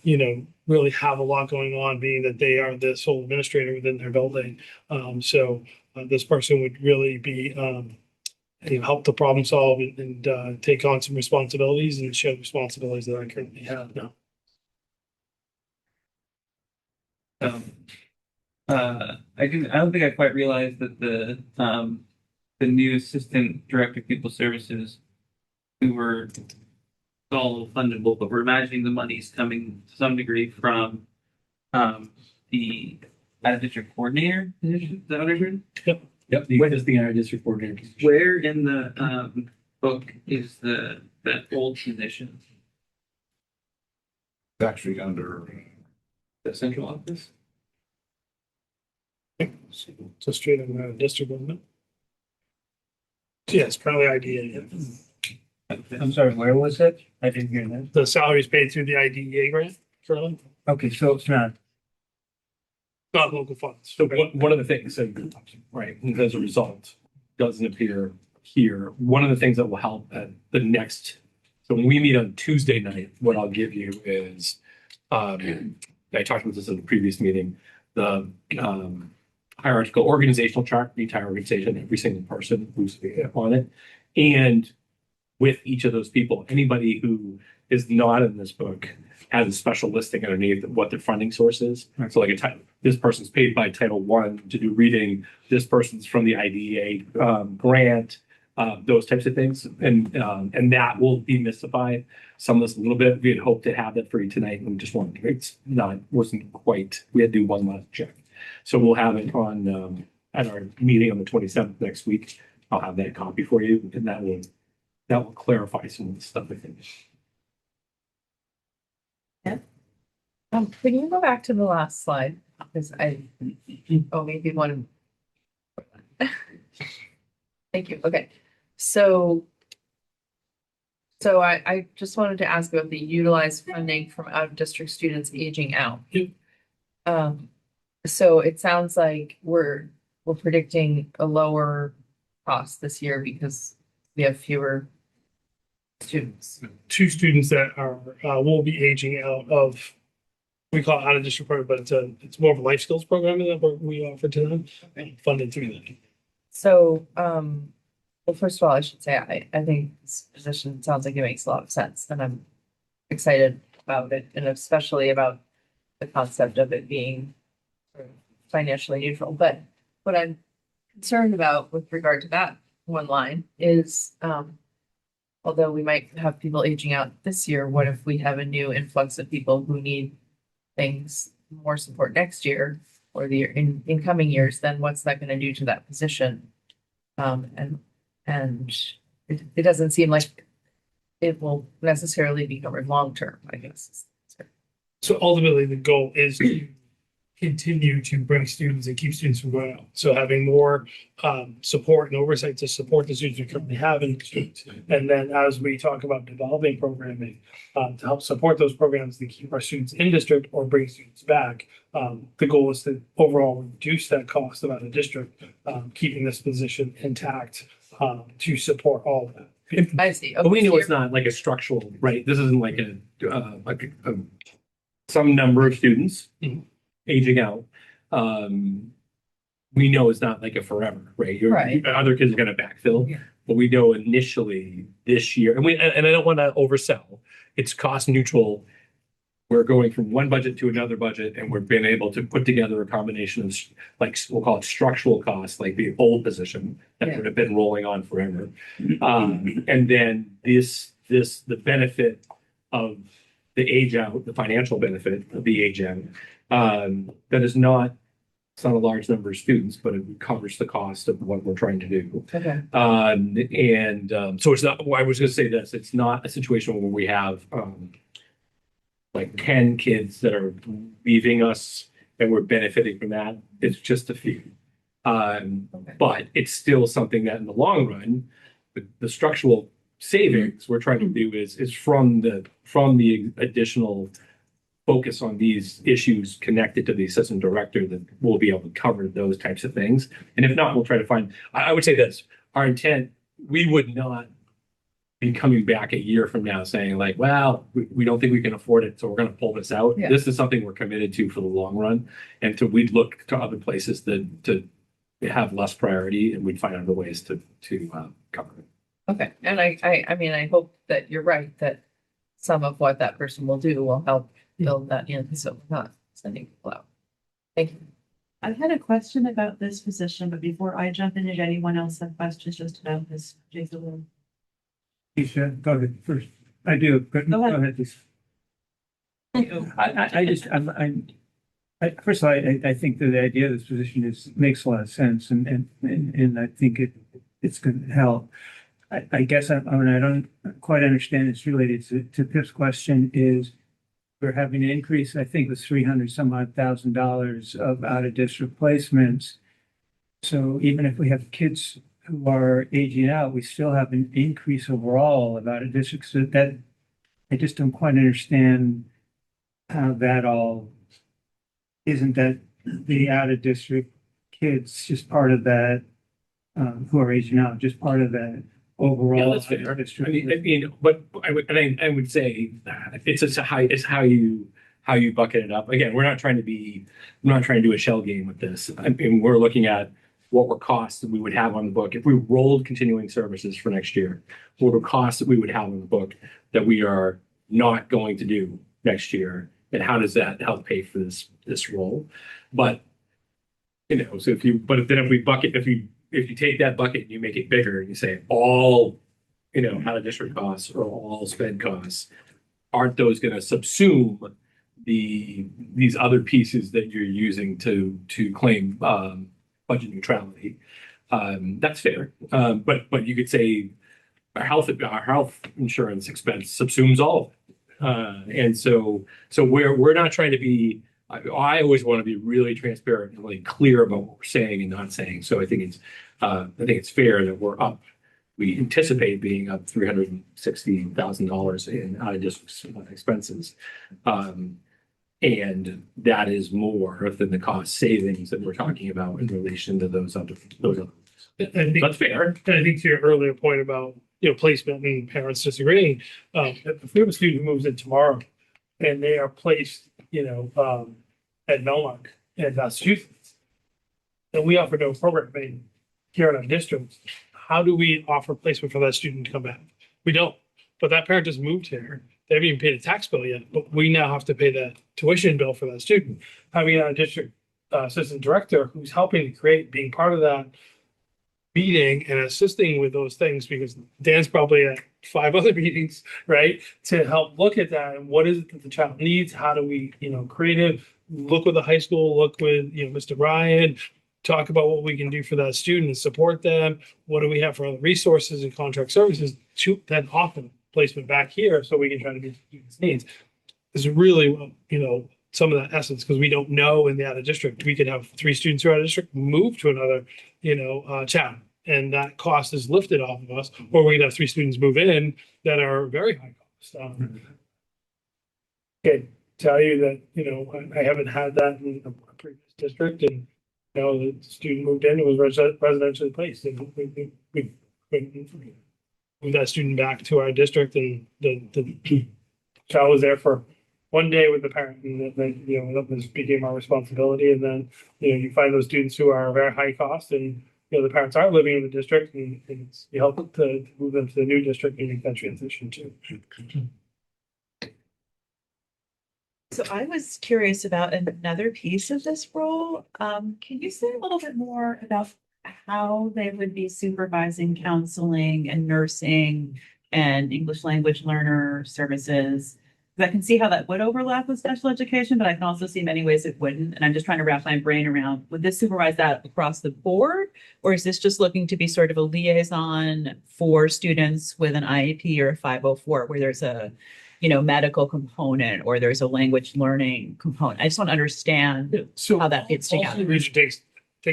you know, really have a lot going on, being that they are the sole administrator within their building. So this person would really be, you know, help the problem solve and take on some responsibilities and share responsibilities that I currently have now. I don't think I quite realized that the new assistant director of people services, who were all fundable, but we're imagining the money's coming to some degree from the out of district coordinator position. Is that what I heard? Yep, the existing area district coordinator. Where in the book is that old position? It's actually under, The central office? So straight in the district, isn't it? Yes, probably IDA. I'm sorry, where was it? I didn't hear that. The salary is paid through the IDEA grant, currently, Okay, so it's not. not local funds. So one of the things, right, and as a result, doesn't appear here. One of the things that will help at the next, so when we meet on Tuesday night, what I'll give you is, I talked about this in the previous meeting, the hierarchical organizational chart, the entire organization, every single person who's on it. And with each of those people, anybody who is not in this book has a special listing underneath what their funding source is. Right. So like this person's paid by Title I to do reading, this person's from the IDEA grant, those types of things. And that will demystify some of this a little bit. We had hoped to have that for you tonight and just wanted, it's not, wasn't quite, we had to do one last check. So we'll have it on, at our meeting on the 27th next week. I'll have that copy for you and that will clarify some of the stuff, I think. Can you go back to the last slide? Because maybe one. Thank you. Okay. So I just wanted to ask about the utilized funding from out of district students aging out. So it sounds like we're predicting a lower cost this year because we have fewer students. 2 students that are will be aging out of, we call it out of district program, but it's more of a life skills program that we offer to them, funded through that. So, well, first of all, I should say, I think this position sounds like it makes a lot of sense and I'm excited about it and especially about the concept of it being sort of financially neutral. But what I'm concerned about with regard to that one line is, although we might have people aging out this year, what if we have a new influx of people who need things, more support next year or the year in coming years? Then what's that going to do to that position? And it doesn't seem like it will necessarily be covered long term, I guess. So ultimately, the goal is to continue to bring students and keep students from going out. So having more support and oversight to support the students we currently have in the students. And then as we talk about developing programming to help support those programs to keep our students in district or bring students back, the goal is to overall reduce that cost of out of district, keeping this position intact to support all of that. I see. But we Okay, know so it's not like a structural, right? This isn't like a some number of students aging out. We know it's not like a forever, right? Right. Other kids are going to backfill, Yeah. but we know initially this year, and I don't want to oversell. It's cost neutral. We're going from one budget to another budget, and we've been able to put together a combination of, like, we'll call it structural costs, like the old position that Yeah. would have been rolling on forever. And then the benefit of the age out, the financial benefit of the age out, that is not, it's not a large number of students, but it covers the cost of what we're trying to do. Okay. So it's not, well, I was going to say this, it's not a situation where we have, like 10 kids that are leaving us and we're benefiting from that. It's just a few. But it's still something that in the long run, the structural savings we're trying to do is from the additional focus on these issues connected to the assistant director that we'll be able to cover those types of things. And if not, we'll try to find, I would say this, our intent, we would not be coming back a year from now saying like, well, we don't think we can afford it, so we're going to pull this out. Yeah. This is something we're committed to for the long run. And we'd look to other places to have less priority and we'd find other ways to cover it. Okay. And I mean, I hope that you're right, that some of what that person will do will help build that in, so we're not sending people out. Thank you. I had a question about this position, but before I jump in, did anyone else have questions just about this particular? You should go ahead first. I do, but Go go ahead. ahead, please. I just, first of all, I think that the idea of this position makes a lot of sense and I think it's going to help. I guess I mean, I don't quite understand, it's related to Pip's question is we're having an increase, I think it was 300 some odd $1,000 of out of district placements. So even if we have kids who are aging out, we still have an increase overall of out of district. So that, I just don't quite understand how that all, isn't that the out of district kids just part of that, who are aging out, just part of that Yeah, overall? that's fair. out of district? But I would say it's just how you bucket it up. Again, we're not trying to do a shell game with this. I mean, we're looking at what were costs that we would have on the book if we rolled continuing services for next year. What were costs that we would have on the book that we are not going to do next year, and how does that help pay for this role? But so if you take that bucket and you make it bigger and you say all out of district costs or all sped costs, aren't those going to subsume these other pieces that you're using to claim budget neutrality? That's fair. But you could say our health insurance expense subsumes all of it. And so we're not trying to be. I always want to be really transparent and really clear about what we're saying and not saying. So I think it's fair that we're up. We anticipate being up $360,000 in out of district expenses. And that is more than the cost savings that we're talking about in relation to those other. I think, That's fair. and I think to your earlier point about, placement and parents disagreeing, if we have a student who moves in tomorrow and they are placed, at Melmark in Massachusetts, and we offer no programming here in our district, how do we offer placement for that student to come back? We don't. But that parent just moved here. They haven't even paid a tax bill yet, but we now have to pay that tuition bill for that student. Having a district assistant director who's helping to create, being part of that meeting and assisting with those things, because Dan's probably at 5 other meetings, right? To help look at that and what is it that the child needs? How do we, creative, look with the high school, look with, Mr. Ryan, talk about what we can do for that student and support them. What do we have for other resources and contract services to then offer placement back here so we can try to meet students' needs? Is really, some of that essence, because we don't know in the out of district, we could have 3 students who are out of district move to another, town, and that cost is lifted off of us, or we could have 3 students move in that are very high cost. Can tell you that, I haven't had that in a previous district, and, the student moved in, it was residentially placed, and we moved that student back to our district, and the child was there for one day with the parent, and then, that became our responsibility. And then, you find those students who are very high cost, and, the parents aren't living in the district, and you help to move them to the new district and make that transition too. So I was curious about another piece of this role. Can you say a little bit more about how they would be supervising counseling and nursing and English language learner services? Because I can see how that would overlap with special education, but I can also see many ways it wouldn't. And I'm just trying to wrap my brain around, would this supervise that across the board? Or is this just looking to be sort of a liaison for students with an IEP or a 504 where there's a medical component or there's a language learning component? I just want to understand how that fits together. Supervision takes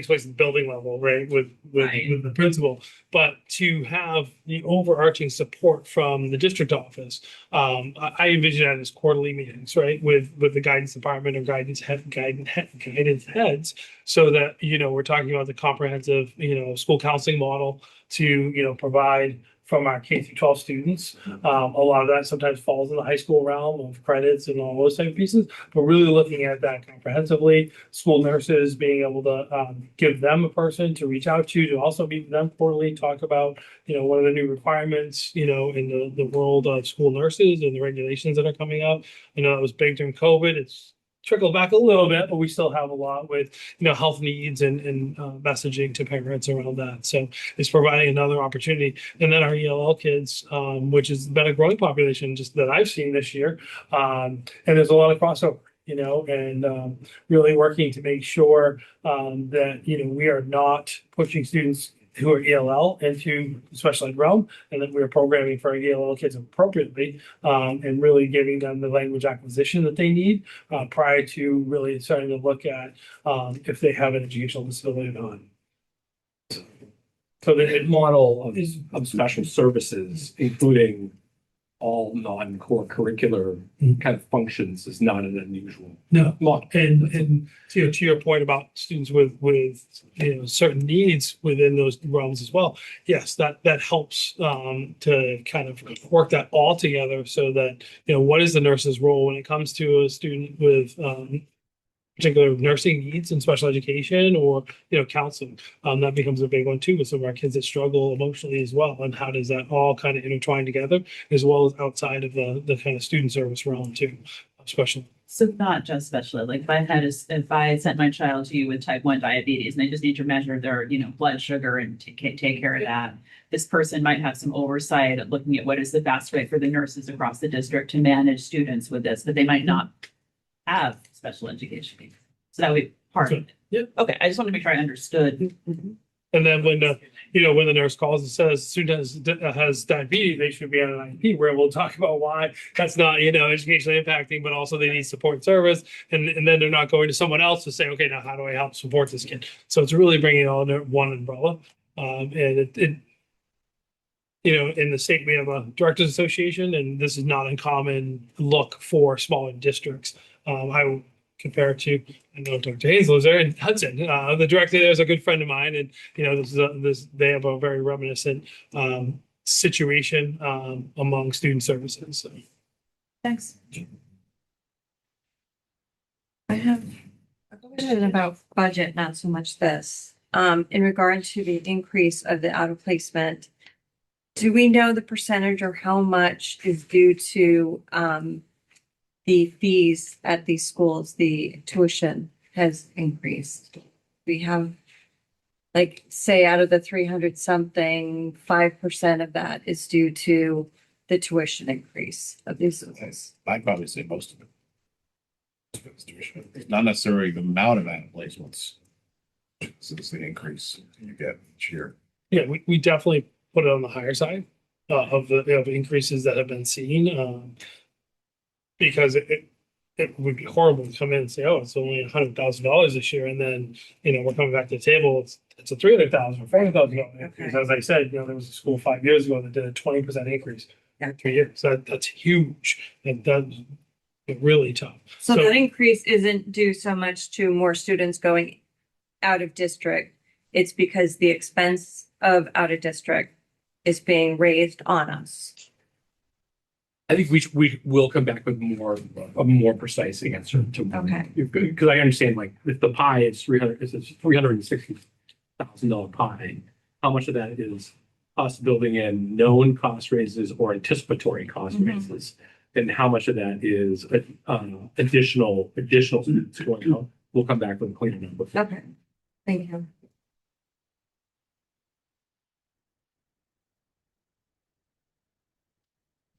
place at the building level, right, with the principal. But to have the overarching support from the district office, I envision that as quarterly meetings, right, with the guidance department or guidance heads, so that we're talking about the comprehensive school counseling model to provide from our K through 12 students. A lot of that sometimes falls in the high school realm of credits and all those type of pieces, but really looking at that comprehensively. School nurses being able to give them a person to reach out to also meet with them quarterly, talk about, what are the new requirements, in the world of school nurses and the regulations that are coming up. That was big during COVID. It's trickled back a little bit, but we still have a lot with, health needs and messaging to parents around that. So it's providing another opportunity. And then our ELL kids, which has been a growing population just that I've seen this year. And there's a lot of crossover, and really working to make sure that, we are not pushing students who are ELL into the special ed realm, and that we're programming for our ELL kids appropriately, and really giving them the language acquisition that they need prior to really starting to look at if they have an educational disability or not. So the model of special services, including all non-core curricular kind of functions, is not an unusual. No, and to your point about students with certain needs within those realms as well. Yes, that helps to kind of work that all together so that what is the nurse's role when it comes to a student with particular nursing needs and special education or counseling. That becomes a big one too with some of our kids that struggle emotionally as well. And how does that all kind of intertwine together, as well as outside of the kind of student service realm too, especially. So not just special ed, like if I sent my child to you with type 1 diabetes and they just need to measure their, blood sugar and take care of that, this person might have some oversight at looking at what is the best way for the nurses across the district to manage students with this, but they might not have special education needs. So that would be part of it. Yeah. Okay, I just want to make sure I understood. And then when the nurse calls and says student has diabetes, they should be on an IEP, where we'll talk about why that's not, educationally impacting, but also they need support service. And then they're not going to someone else to say, okay, now how do I help support this kid? So it's really bringing it all under one umbrella. And it in the state, we have a directors association, and this is not a look for smaller districts. I would compare it to, I know Dr. Hazel is there in Hudson. The director there is a good friend of mine, and they have a very reminiscent situation among student services. So. Thanks. I have a question about budget, not so much this. In regard to the increase of the out of placement, do we know the percentage or how much is due to the fees at these schools? The tuition has increased. We have, like, say out of the 300 something, 5% of that is due to the tuition increase of these schools. I'd probably say most of it. It's not necessarily the amount of out placements. It's the increase you get each year. Yeah, we definitely put it on the higher side of increases that have been seen, because it would be horrible to come in and say, oh, it's only $100,000 this year, and then we're coming back to the table. It's a $300,000 or $400,000 increase. As I said, there was a school 5 years ago that did a 20% increase in 3 years. So that's huge, and that's really tough. So that increase isn't due so much to more students going out of district. It's because the expense of out of district is being raised on us. I think we will come back with a more precise answer to. Okay. Because I understand, like, if the pie is $360,000 pie, how much of that is us building in known cost raises or anticipatory cost raises, and how much of that is additional students going out? We'll come back with a cleaner number. Okay, thank you.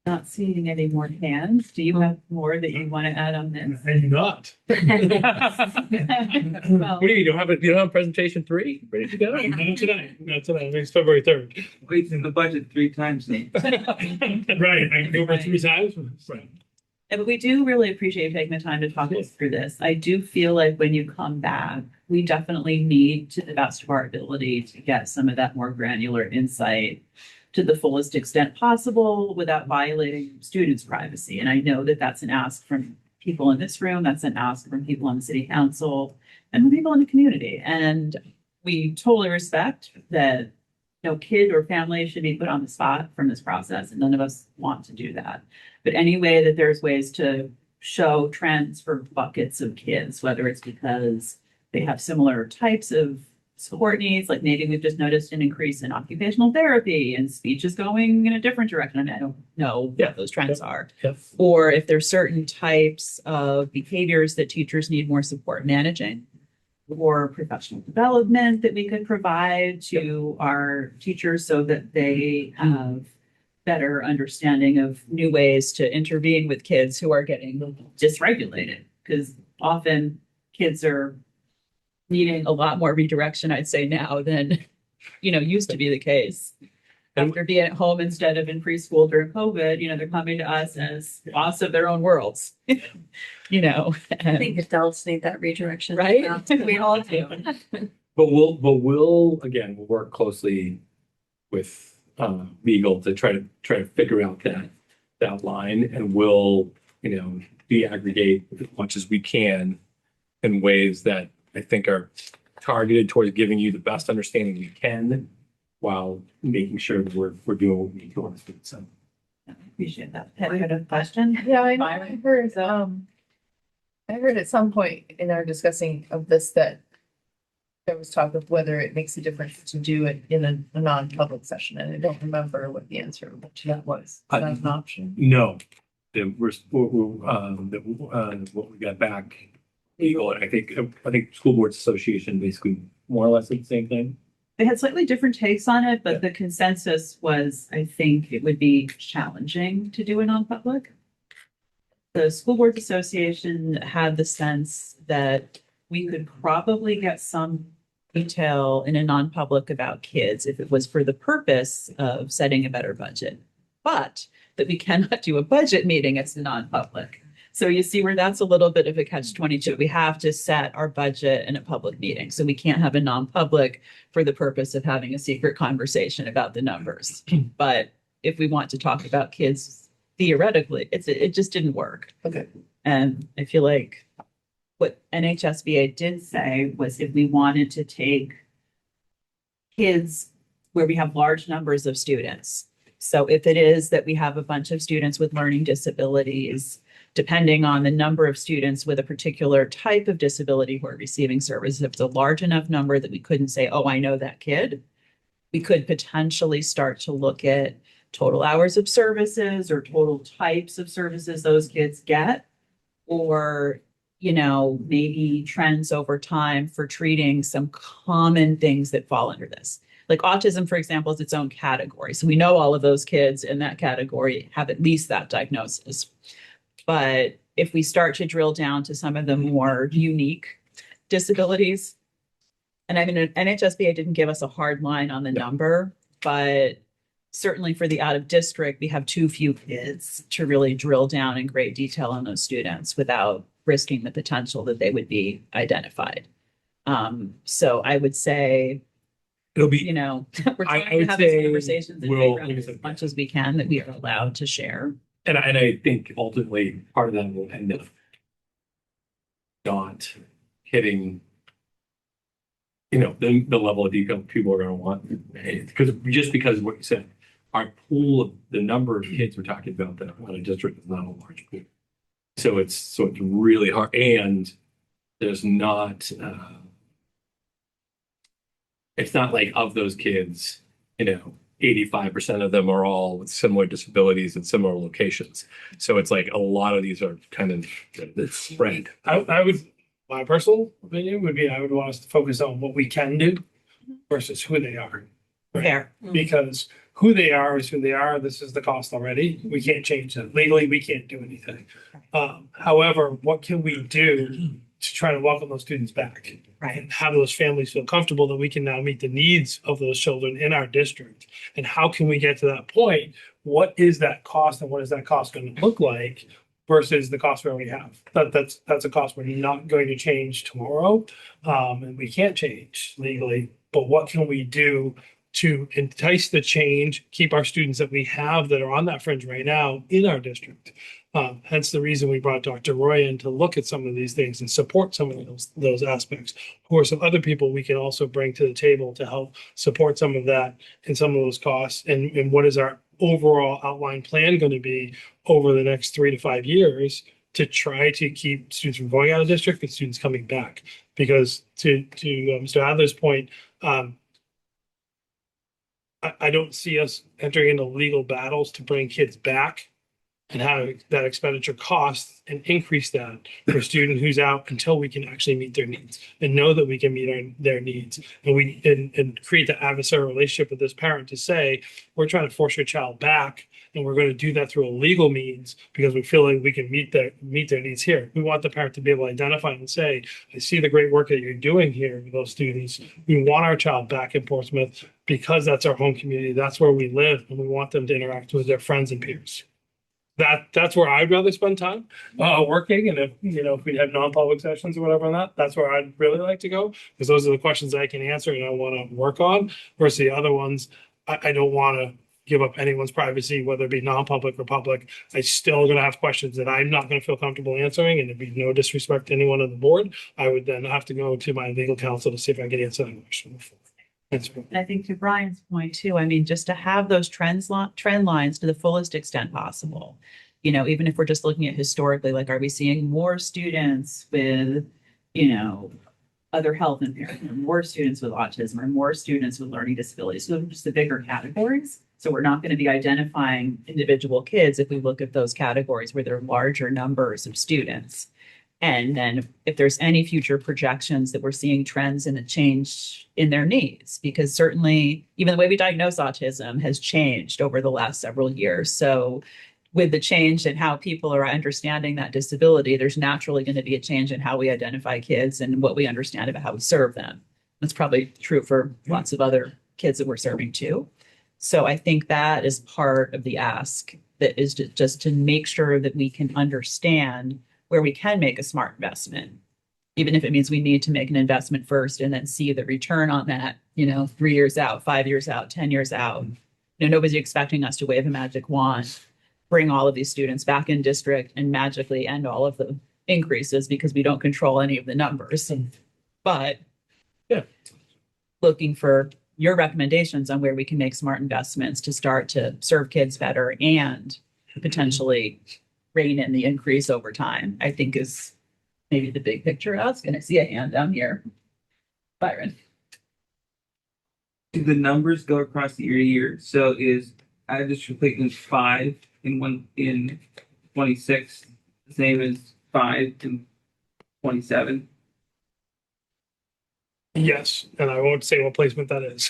Not seeing any more hands. Do you have more that you want to add on this? I do not. Well, What do you don't have presentation 3 ready to go? Not tonight. Not tonight. It's February 3rd. Wait in the budget 3 times now. Right. I can go over 3 times. Right. Yeah, but we do really appreciate you taking the time to talk us through this. I do feel like when you come back, we definitely need, to the best of our ability, to get some of that more granular insight to the fullest extent possible without violating students' privacy. And I know that that's an ask from people in this room, that's an ask from people on the city council, and from people in the community. And we totally respect that no kid or family should be put on the spot from this process, and none of us want to do that. But any way that there's ways to show trends for buckets of kids, whether it's because they have similar types of support needs, like maybe we've just noticed an increase in occupational therapy and speech is going in a different direction. I mean, I don't know what those trends are. Yep. Or if there's certain types of behaviors that teachers need more support managing, or professional development that we could provide to our teachers so that they have better understanding of new ways to intervene with kids who are getting dysregulated. Because often kids are needing a lot more redirection, I'd say now, than used to be the case. After being at home instead of in preschool during COVID, they're coming to us as boss of their own worlds. I and, think adults need that redirection. right? Well, We all do. But we'll work closely with legal to try to figure out that line, and we'll de-aggregate as much as we can in ways that I think are targeted towards giving you the best understanding we can, while making sure that we're doing what we need to on this. So I appreciate that. Pat, you had a question? Yeah, I know. I heard at some point in our discussing of this that there was talk of whether it makes a difference to do it in a non-public session, and I don't remember what the answer to that was. Is that an option? no, what we got back legal, and I think School Boards Association basically more or less did the same thing. They had slightly different takes on it, but the consensus was, I think it would be challenging to do a non-public. The School Boards Association had the sense that we could probably get some detail in a non-public about kids if it was for the purpose of setting a better budget, but that we cannot do a budget meeting as a non-public. So you see where that's a little bit of a catch-22. We have to set our budget in a public meeting. So we can't have a non-public for the purpose of having a secret conversation about the numbers. But if we want to talk about kids theoretically, it just didn't work. Okay. And I feel like what NHSBA did say was if we wanted to take kids where we have large numbers of students. So if it is that we have a bunch of students with learning disabilities, depending on the number of students with a particular type of disability who are receiving services, if it's a large enough number that we couldn't say, oh, I know that kid, we could potentially start to look at total hours of services or total types of services those kids get, or, maybe trends over time for treating some common things that fall under this. Like autism, for example, is its own category. So we know all of those kids in that category have at least that diagnosis. But if we start to drill down to some of the more unique disabilities, and I mean, NHSBA didn't give us a hard line on the number, but certainly for the out of district, we have too few kids to really drill down in great detail on those students without risking the potential that they would be identified. So I would say, It'll be, we're I trying to would have these say conversations and we'll- figure out as much as we can that we are allowed to share. and I think ultimately part of that will end up not hitting, the level of detail people are going to want. Because of what you said, our pool of the number of kids we're talking about that are in a district is not a large pool. So it's really hard, and there's not, it's not like of those kids, 85% of them are all with similar disabilities in similar locations. So it's like a lot of these are kind of spread. My personal opinion would be, I would want us to focus on what we can do versus who they are. Fair. Because who they are is who they are. This is the cost already. We can't change that. Legally, we can't do anything. However, what can we do to try to welcome those students back? Right. And have those families feel comfortable that we can now meet the needs of those children in our district? And how can we get to that point? What is that cost, and what is that cost going to look like versus the cost we already have? That's a cost we're not going to change tomorrow. And we can't change legally, but what can we do to entice the change, keep our students that we have that are on that fringe right now in our district? Hence the reason we brought Dr. Roy in to look at some of these things and support some of those aspects. Who are some other people we can also bring to the table to help support some of that and some of those costs? And what is our overall outline plan going to be over the next 3 to 5 years to try to keep students from going out of district and students coming back? Because to Mr. Adler's point, I don't see us entering into legal battles to bring kids back and have that expenditure cost and increase that for a student who's out until we can actually meet their needs and know that we can meet their needs and create the adversarial relationship with this parent to say, we're trying to force your child back and we're going to do that through a legal means because we feel like we can meet their needs here. We want the parent to be able to identify and say, I see the great work that you're doing here with those students. We want our child back in Portsmouth because that's our home community. That's where we live and we want them to interact with their friends and peers. That's where I'd rather spend time working. And if we have non-public sessions or whatever on that, that's where I'd really like to go because those are the questions I can answer and I want to work on versus the other ones. I don't want to give up anyone's privacy, whether it be non-public or public. I still going to have questions that I'm not going to feel comfortable answering, and it'd be no disrespect to anyone on the board. I would then have to go to my legal counsel to see if I can answer that question before. And I think to Brian's point too, I mean, just to have those trend lines to the fullest extent possible. Even if we're just looking at historically, like, are we seeing more students with, other health impairment, more students with autism, or more students with learning disabilities? So just the bigger categories. So we're not going to be identifying individual kids if we look at those categories where there are larger numbers of students. And then if there's any future projections that we're seeing trends in a change in their needs, because certainly even the way we diagnose autism has changed over the last several years. So with the change in how people are understanding that disability, there's naturally going to be a change in how we identify kids and what we understand about how we serve them. That's probably true for lots of other kids that we're serving too. So I think that is part of the ask, that is just to make sure that we can understand where we can make a smart investment, even if it means we need to make an investment first and then see the return on that, 3 years out, 5 years out, 10 years out. Nobody's expecting us to wave a magic wand, bring all of these students back in district and magically end all of the increases because we don't control any of the numbers. But looking for your recommendations on where we can make smart investments to start to serve kids better and potentially rein in the increase over time, I think is maybe the big picture ask. And I see a hand down here. Byron. Do the numbers go across the year? So is out of district placement 5 in 26 the same as 5 in 27? Yes, and I won't say what placement that is.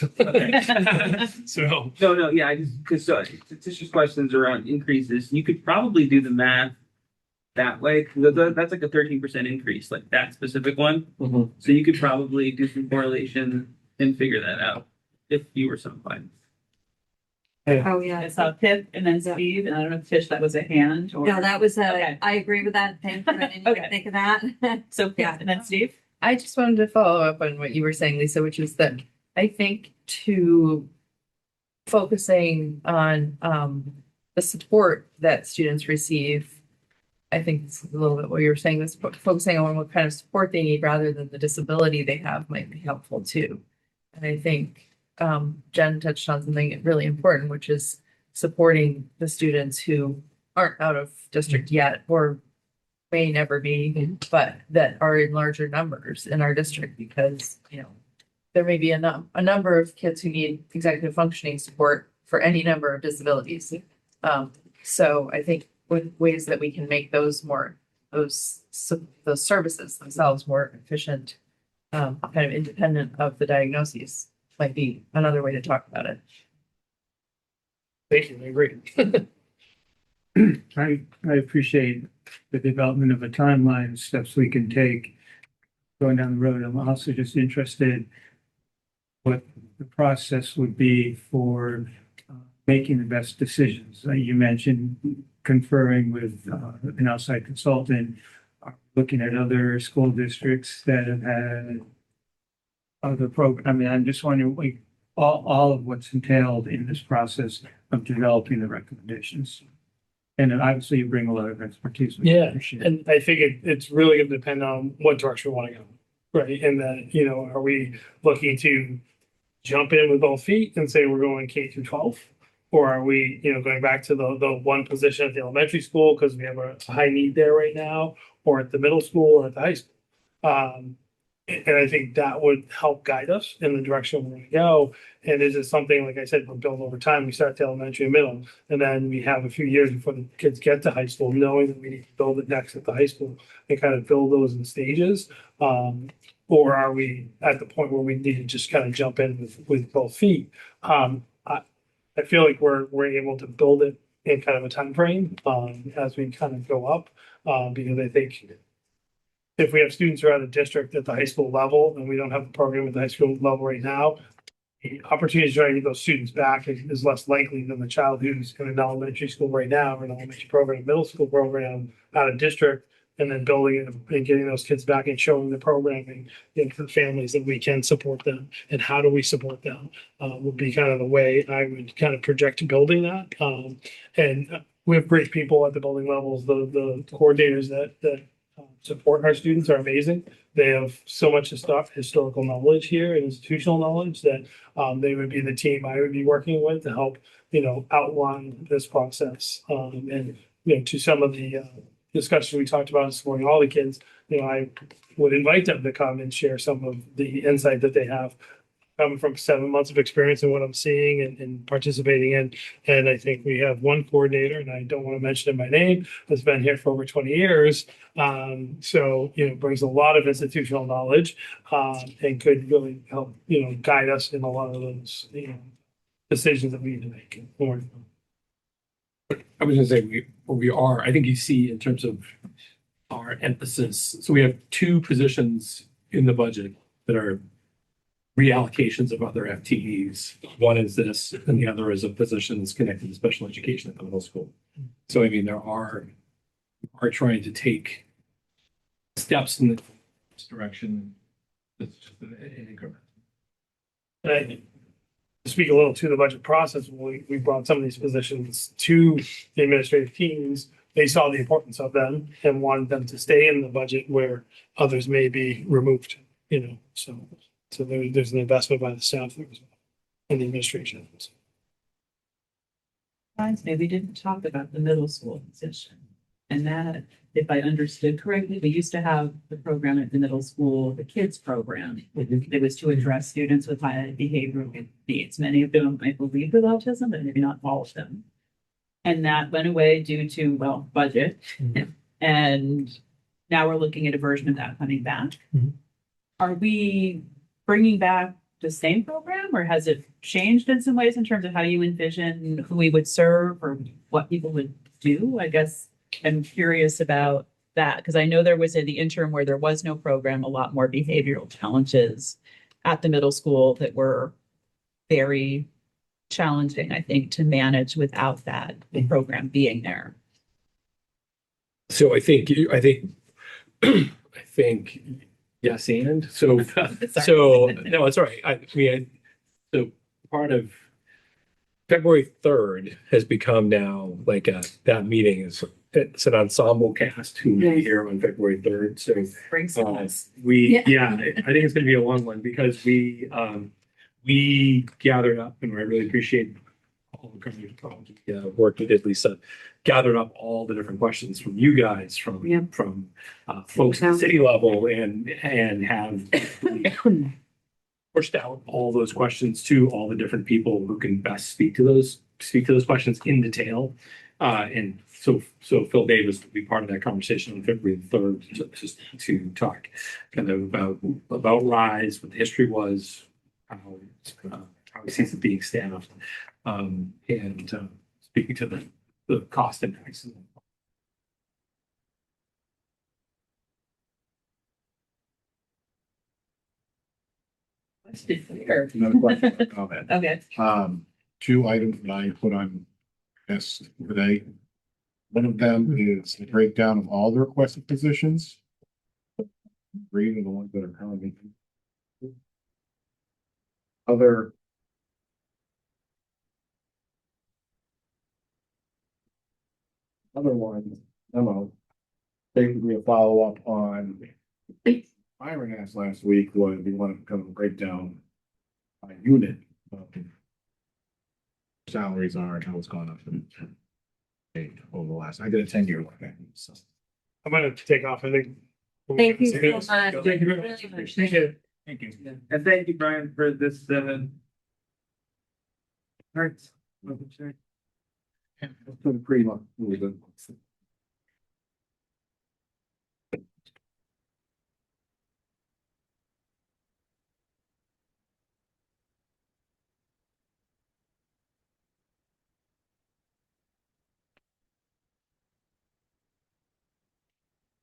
So No, yeah, I just because Tisha's questions around increases, you could probably do the math that way. That's like a 13% increase, like that specific one. Mhm. So you could probably do some correlation and figure that out if you were so inclined. Oh, yeah. I saw Pip and then Steve, and I don't know if Tish, that was a hand or. No, that was Okay. I agree with that. Thank you. I didn't Okay. even think of that. So Pip Yeah. and then Steve. I just wanted to follow up on what you were saying, Lisa, which is that I think to focusing on the support that students receive, I think it's a little bit what you were saying, this focusing on what kind of support they need rather than the disability they have might be helpful too. And I think Jen touched on something really important, which is supporting the students who aren't out of district yet or may never be, but that are in larger numbers in our district because, there may be a number of kids who need executive functioning support for any number of disabilities. So I think with ways that we can make those services themselves more efficient, kind of independent of the diagnoses might be another way to talk about it. thank you, I agree. I appreciate the development of a timeline, steps we can take going down the road. I'm also just interested what the process would be for making the best decisions. You mentioned conferring with an outside consultant, looking at other school districts that have had other programs. I mean, I'm just wondering, like, all of what's entailed in this process of developing the recommendations. And then obviously you bring a lot of expertise. which I Yeah, appreciate. and I think it's really going to depend on what direction we want to go, right? And then, are we looking to jump in with both feet and say we're going K through 12? Or are we, going back to the one position at the elementary school because we have a high need there right now, or at the middle school or at the high school? And I think that would help guide us in the direction we're gonna go. And is it something, like I said, we're building over time, we start at the elementary and middle, and then we have a few years before the kids get to high school, knowing that we need to build it next at the high school and kind of build those in stages. Or are we at the point where we need to just kind of jump in with both feet? I feel like we're able to build it in kind of a time frame as we kind of go up, because I think if we have students who are out of district at the high school level and we don't have the program at the high school level right now, the opportunity to try to get those students back is less likely than the child who's in an elementary school right now, or an elementary program, middle school program out of district, and then building it and getting those kids back and showing the programming, you know, to the families that we can support them and how do we support them would be kind of the way I would kind of project building that. And we have great people at the building levels. The coordinators that support our students are amazing. They have so much historical knowledge here and institutional knowledge that they would be the team I would be working with to help, you know, outline this process. And, you know, to some of the discussion we talked about this morning, all the kids, you know, I would invite them to come and share some of the insight that they have coming from 7 months of experience and what I'm seeing and participating in. And I think we have one coordinator, and I don't want to mention him by name, has been here for over 20 years. So, you know, brings a lot of institutional knowledge and could really help, you know, guide us in a lot of those, you know, decisions that we need to make. I was gonna say, I think you see in terms of our emphasis, so we have two positions in the budget that are reallocations of other FTEs. One is this, and the other is a positions connected to special education at the middle school. So I mean, we are trying to take steps in this direction. It's just an increment. And I think to speak a little to the budget process, when we brought some of these positions to the administrative teams, they saw the importance of them and wanted them to stay in the budget where others may be removed, you know, so there's an investment by the staff there as well and the administration. Guys, maybe we didn't talk about the middle school position. And that, if I understood correctly, we used to have the program at the middle school, the kids program. It was to address students with high behavioral needs, many of them, I believe, with autism, but maybe not all of them. And that went away due to, well, budget. And now we're looking at a version of that coming back. Are we bringing back the same program, or has it changed in some ways in terms of how you envision who we would serve or what people would do? I guess I'm curious about that, because I know there was in the interim where there was no program, a lot more behavioral challenges at the middle school that were very challenging, I think, to manage without that program being there. So I think yes, and so no, it's all right. I mean, so part of February 3rd has become now like that meeting is, it's an ensemble cast who will be here on February 3rd. So Bring some us. I think it's going to be a long one because we gathered up, and I really appreciate all the work you did, Lisa. Gathered up all the different questions from you guys, from folks at the city level, and have pushed out all those questions to all the different people who can best speak to those questions in detail. And so Phil Davis will be part of that conversation on February 3rd to talk kind of about RISE, what the history was, how he sees it being staffed, and speaking to the cost impacts. Another question, or comment. Okay. Two items that I put on desk today. One of them is the breakdown of all the requested positions. Three are the ones that are currently. Other one, memo, basically a follow-up on Byron asked last week, was we want to kind of break down by unit of salaries are and how it's gone up over the last, I did a 10-year look at it, so. I'm going to take off. I think Thank you so much. Thank you very Really much. appreciate Appreciate it. Thank you. And thank you, Brian, for this, parts. Pretty much. Really good.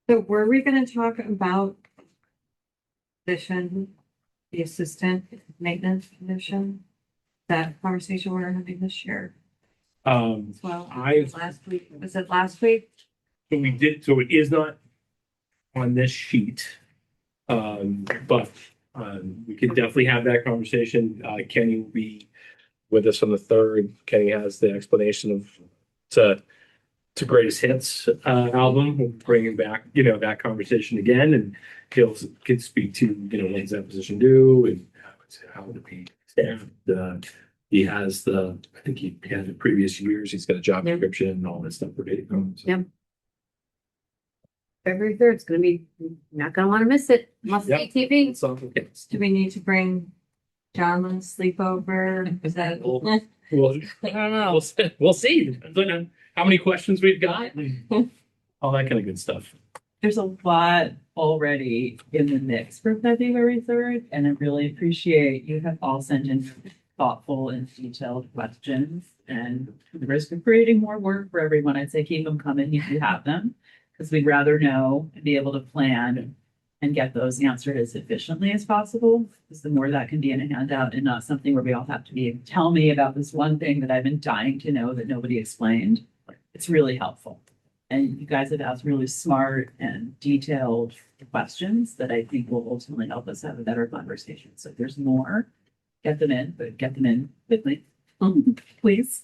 So were we gonna talk about position, the assistant maintenance position? That conversation we're having this year as well? Last week, was it last week? So we did, so it is not on this sheet. But, we could definitely have that conversation. Kenny will be with us on the third. Kenny has the explanation of, to greatest hits, album. We'll bring him back, that conversation again, and he'll, can speak to, when's that position due and how to be staffed. He has I think he had the previous years, he's got a job Yeah. description and all that stuff ready to go. So- Yep. February 3rd is gonna be, not gonna wanna miss it. Must be Yep. TV. It's on, okay. Do we need to bring John on a sleepover? Is that? We'll, I don't know. we'll see. Depends on how many questions we've got and all that kind of good stuff. There's a lot already in the mix for February 3rd, and I really appreciate you have all sent in thoughtful and detailed questions. And at the risk of creating more work for everyone, I'd say keep them coming if you have them, because we'd rather know and be able to plan and get those answered as efficiently as possible. Because the more that can be in a handout and not something where we all have to be, tell me about this one thing that I've been dying to know that nobody explained. It's really helpful. And you guys have asked really smart and detailed questions that I think will ultimately help us have a better conversation. So if there's more, get them in, but get them in quickly, please.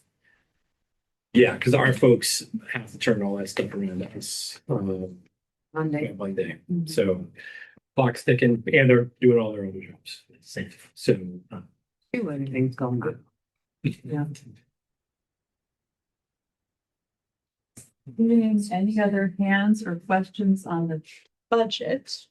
Yeah, because our folks have to turn all that stuff around to us Monday. Monday. So clock's ticking and they're doing all their other jobs. So Everything's going good. Yeah. Any other hands or questions on the budget?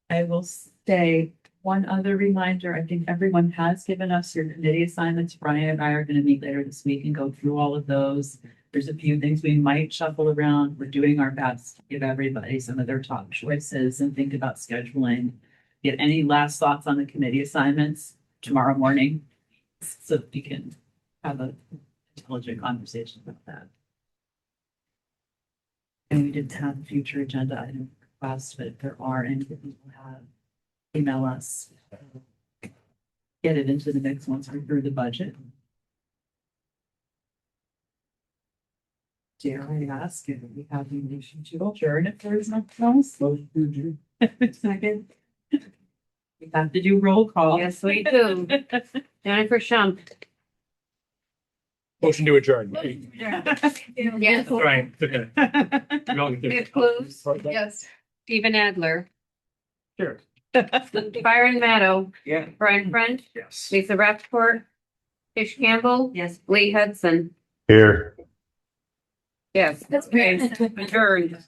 I will say one other reminder. I think everyone has given us your committee assignments. Brian and I are going to meet later this week and go through all of those. There's a few things we might shuffle around. We're doing our best to give everybody some of their top choices and think about scheduling. Get any last thoughts on the committee assignments tomorrow morning, so we can have an intelligent conversation about that. And we didn't have a future agenda item requests, but if there are any that people have, email us. Get it into the mix once we're through the budget. Dare I ask if we have the motion to adjourn if there is nothing else? Second. We have to do roll call. Yes, we do. Jennifer Shump. motion to adjourn. Yes. All right, okay. We all get there. Vic Clues. Yes. Stephen Adler. Sure. Byron Matto. Yeah. Brian French. Yes. Lisa Rappaport. Tish Campbell. Yes. Lee Hudson. Here. Yes. That's great. Adjourned.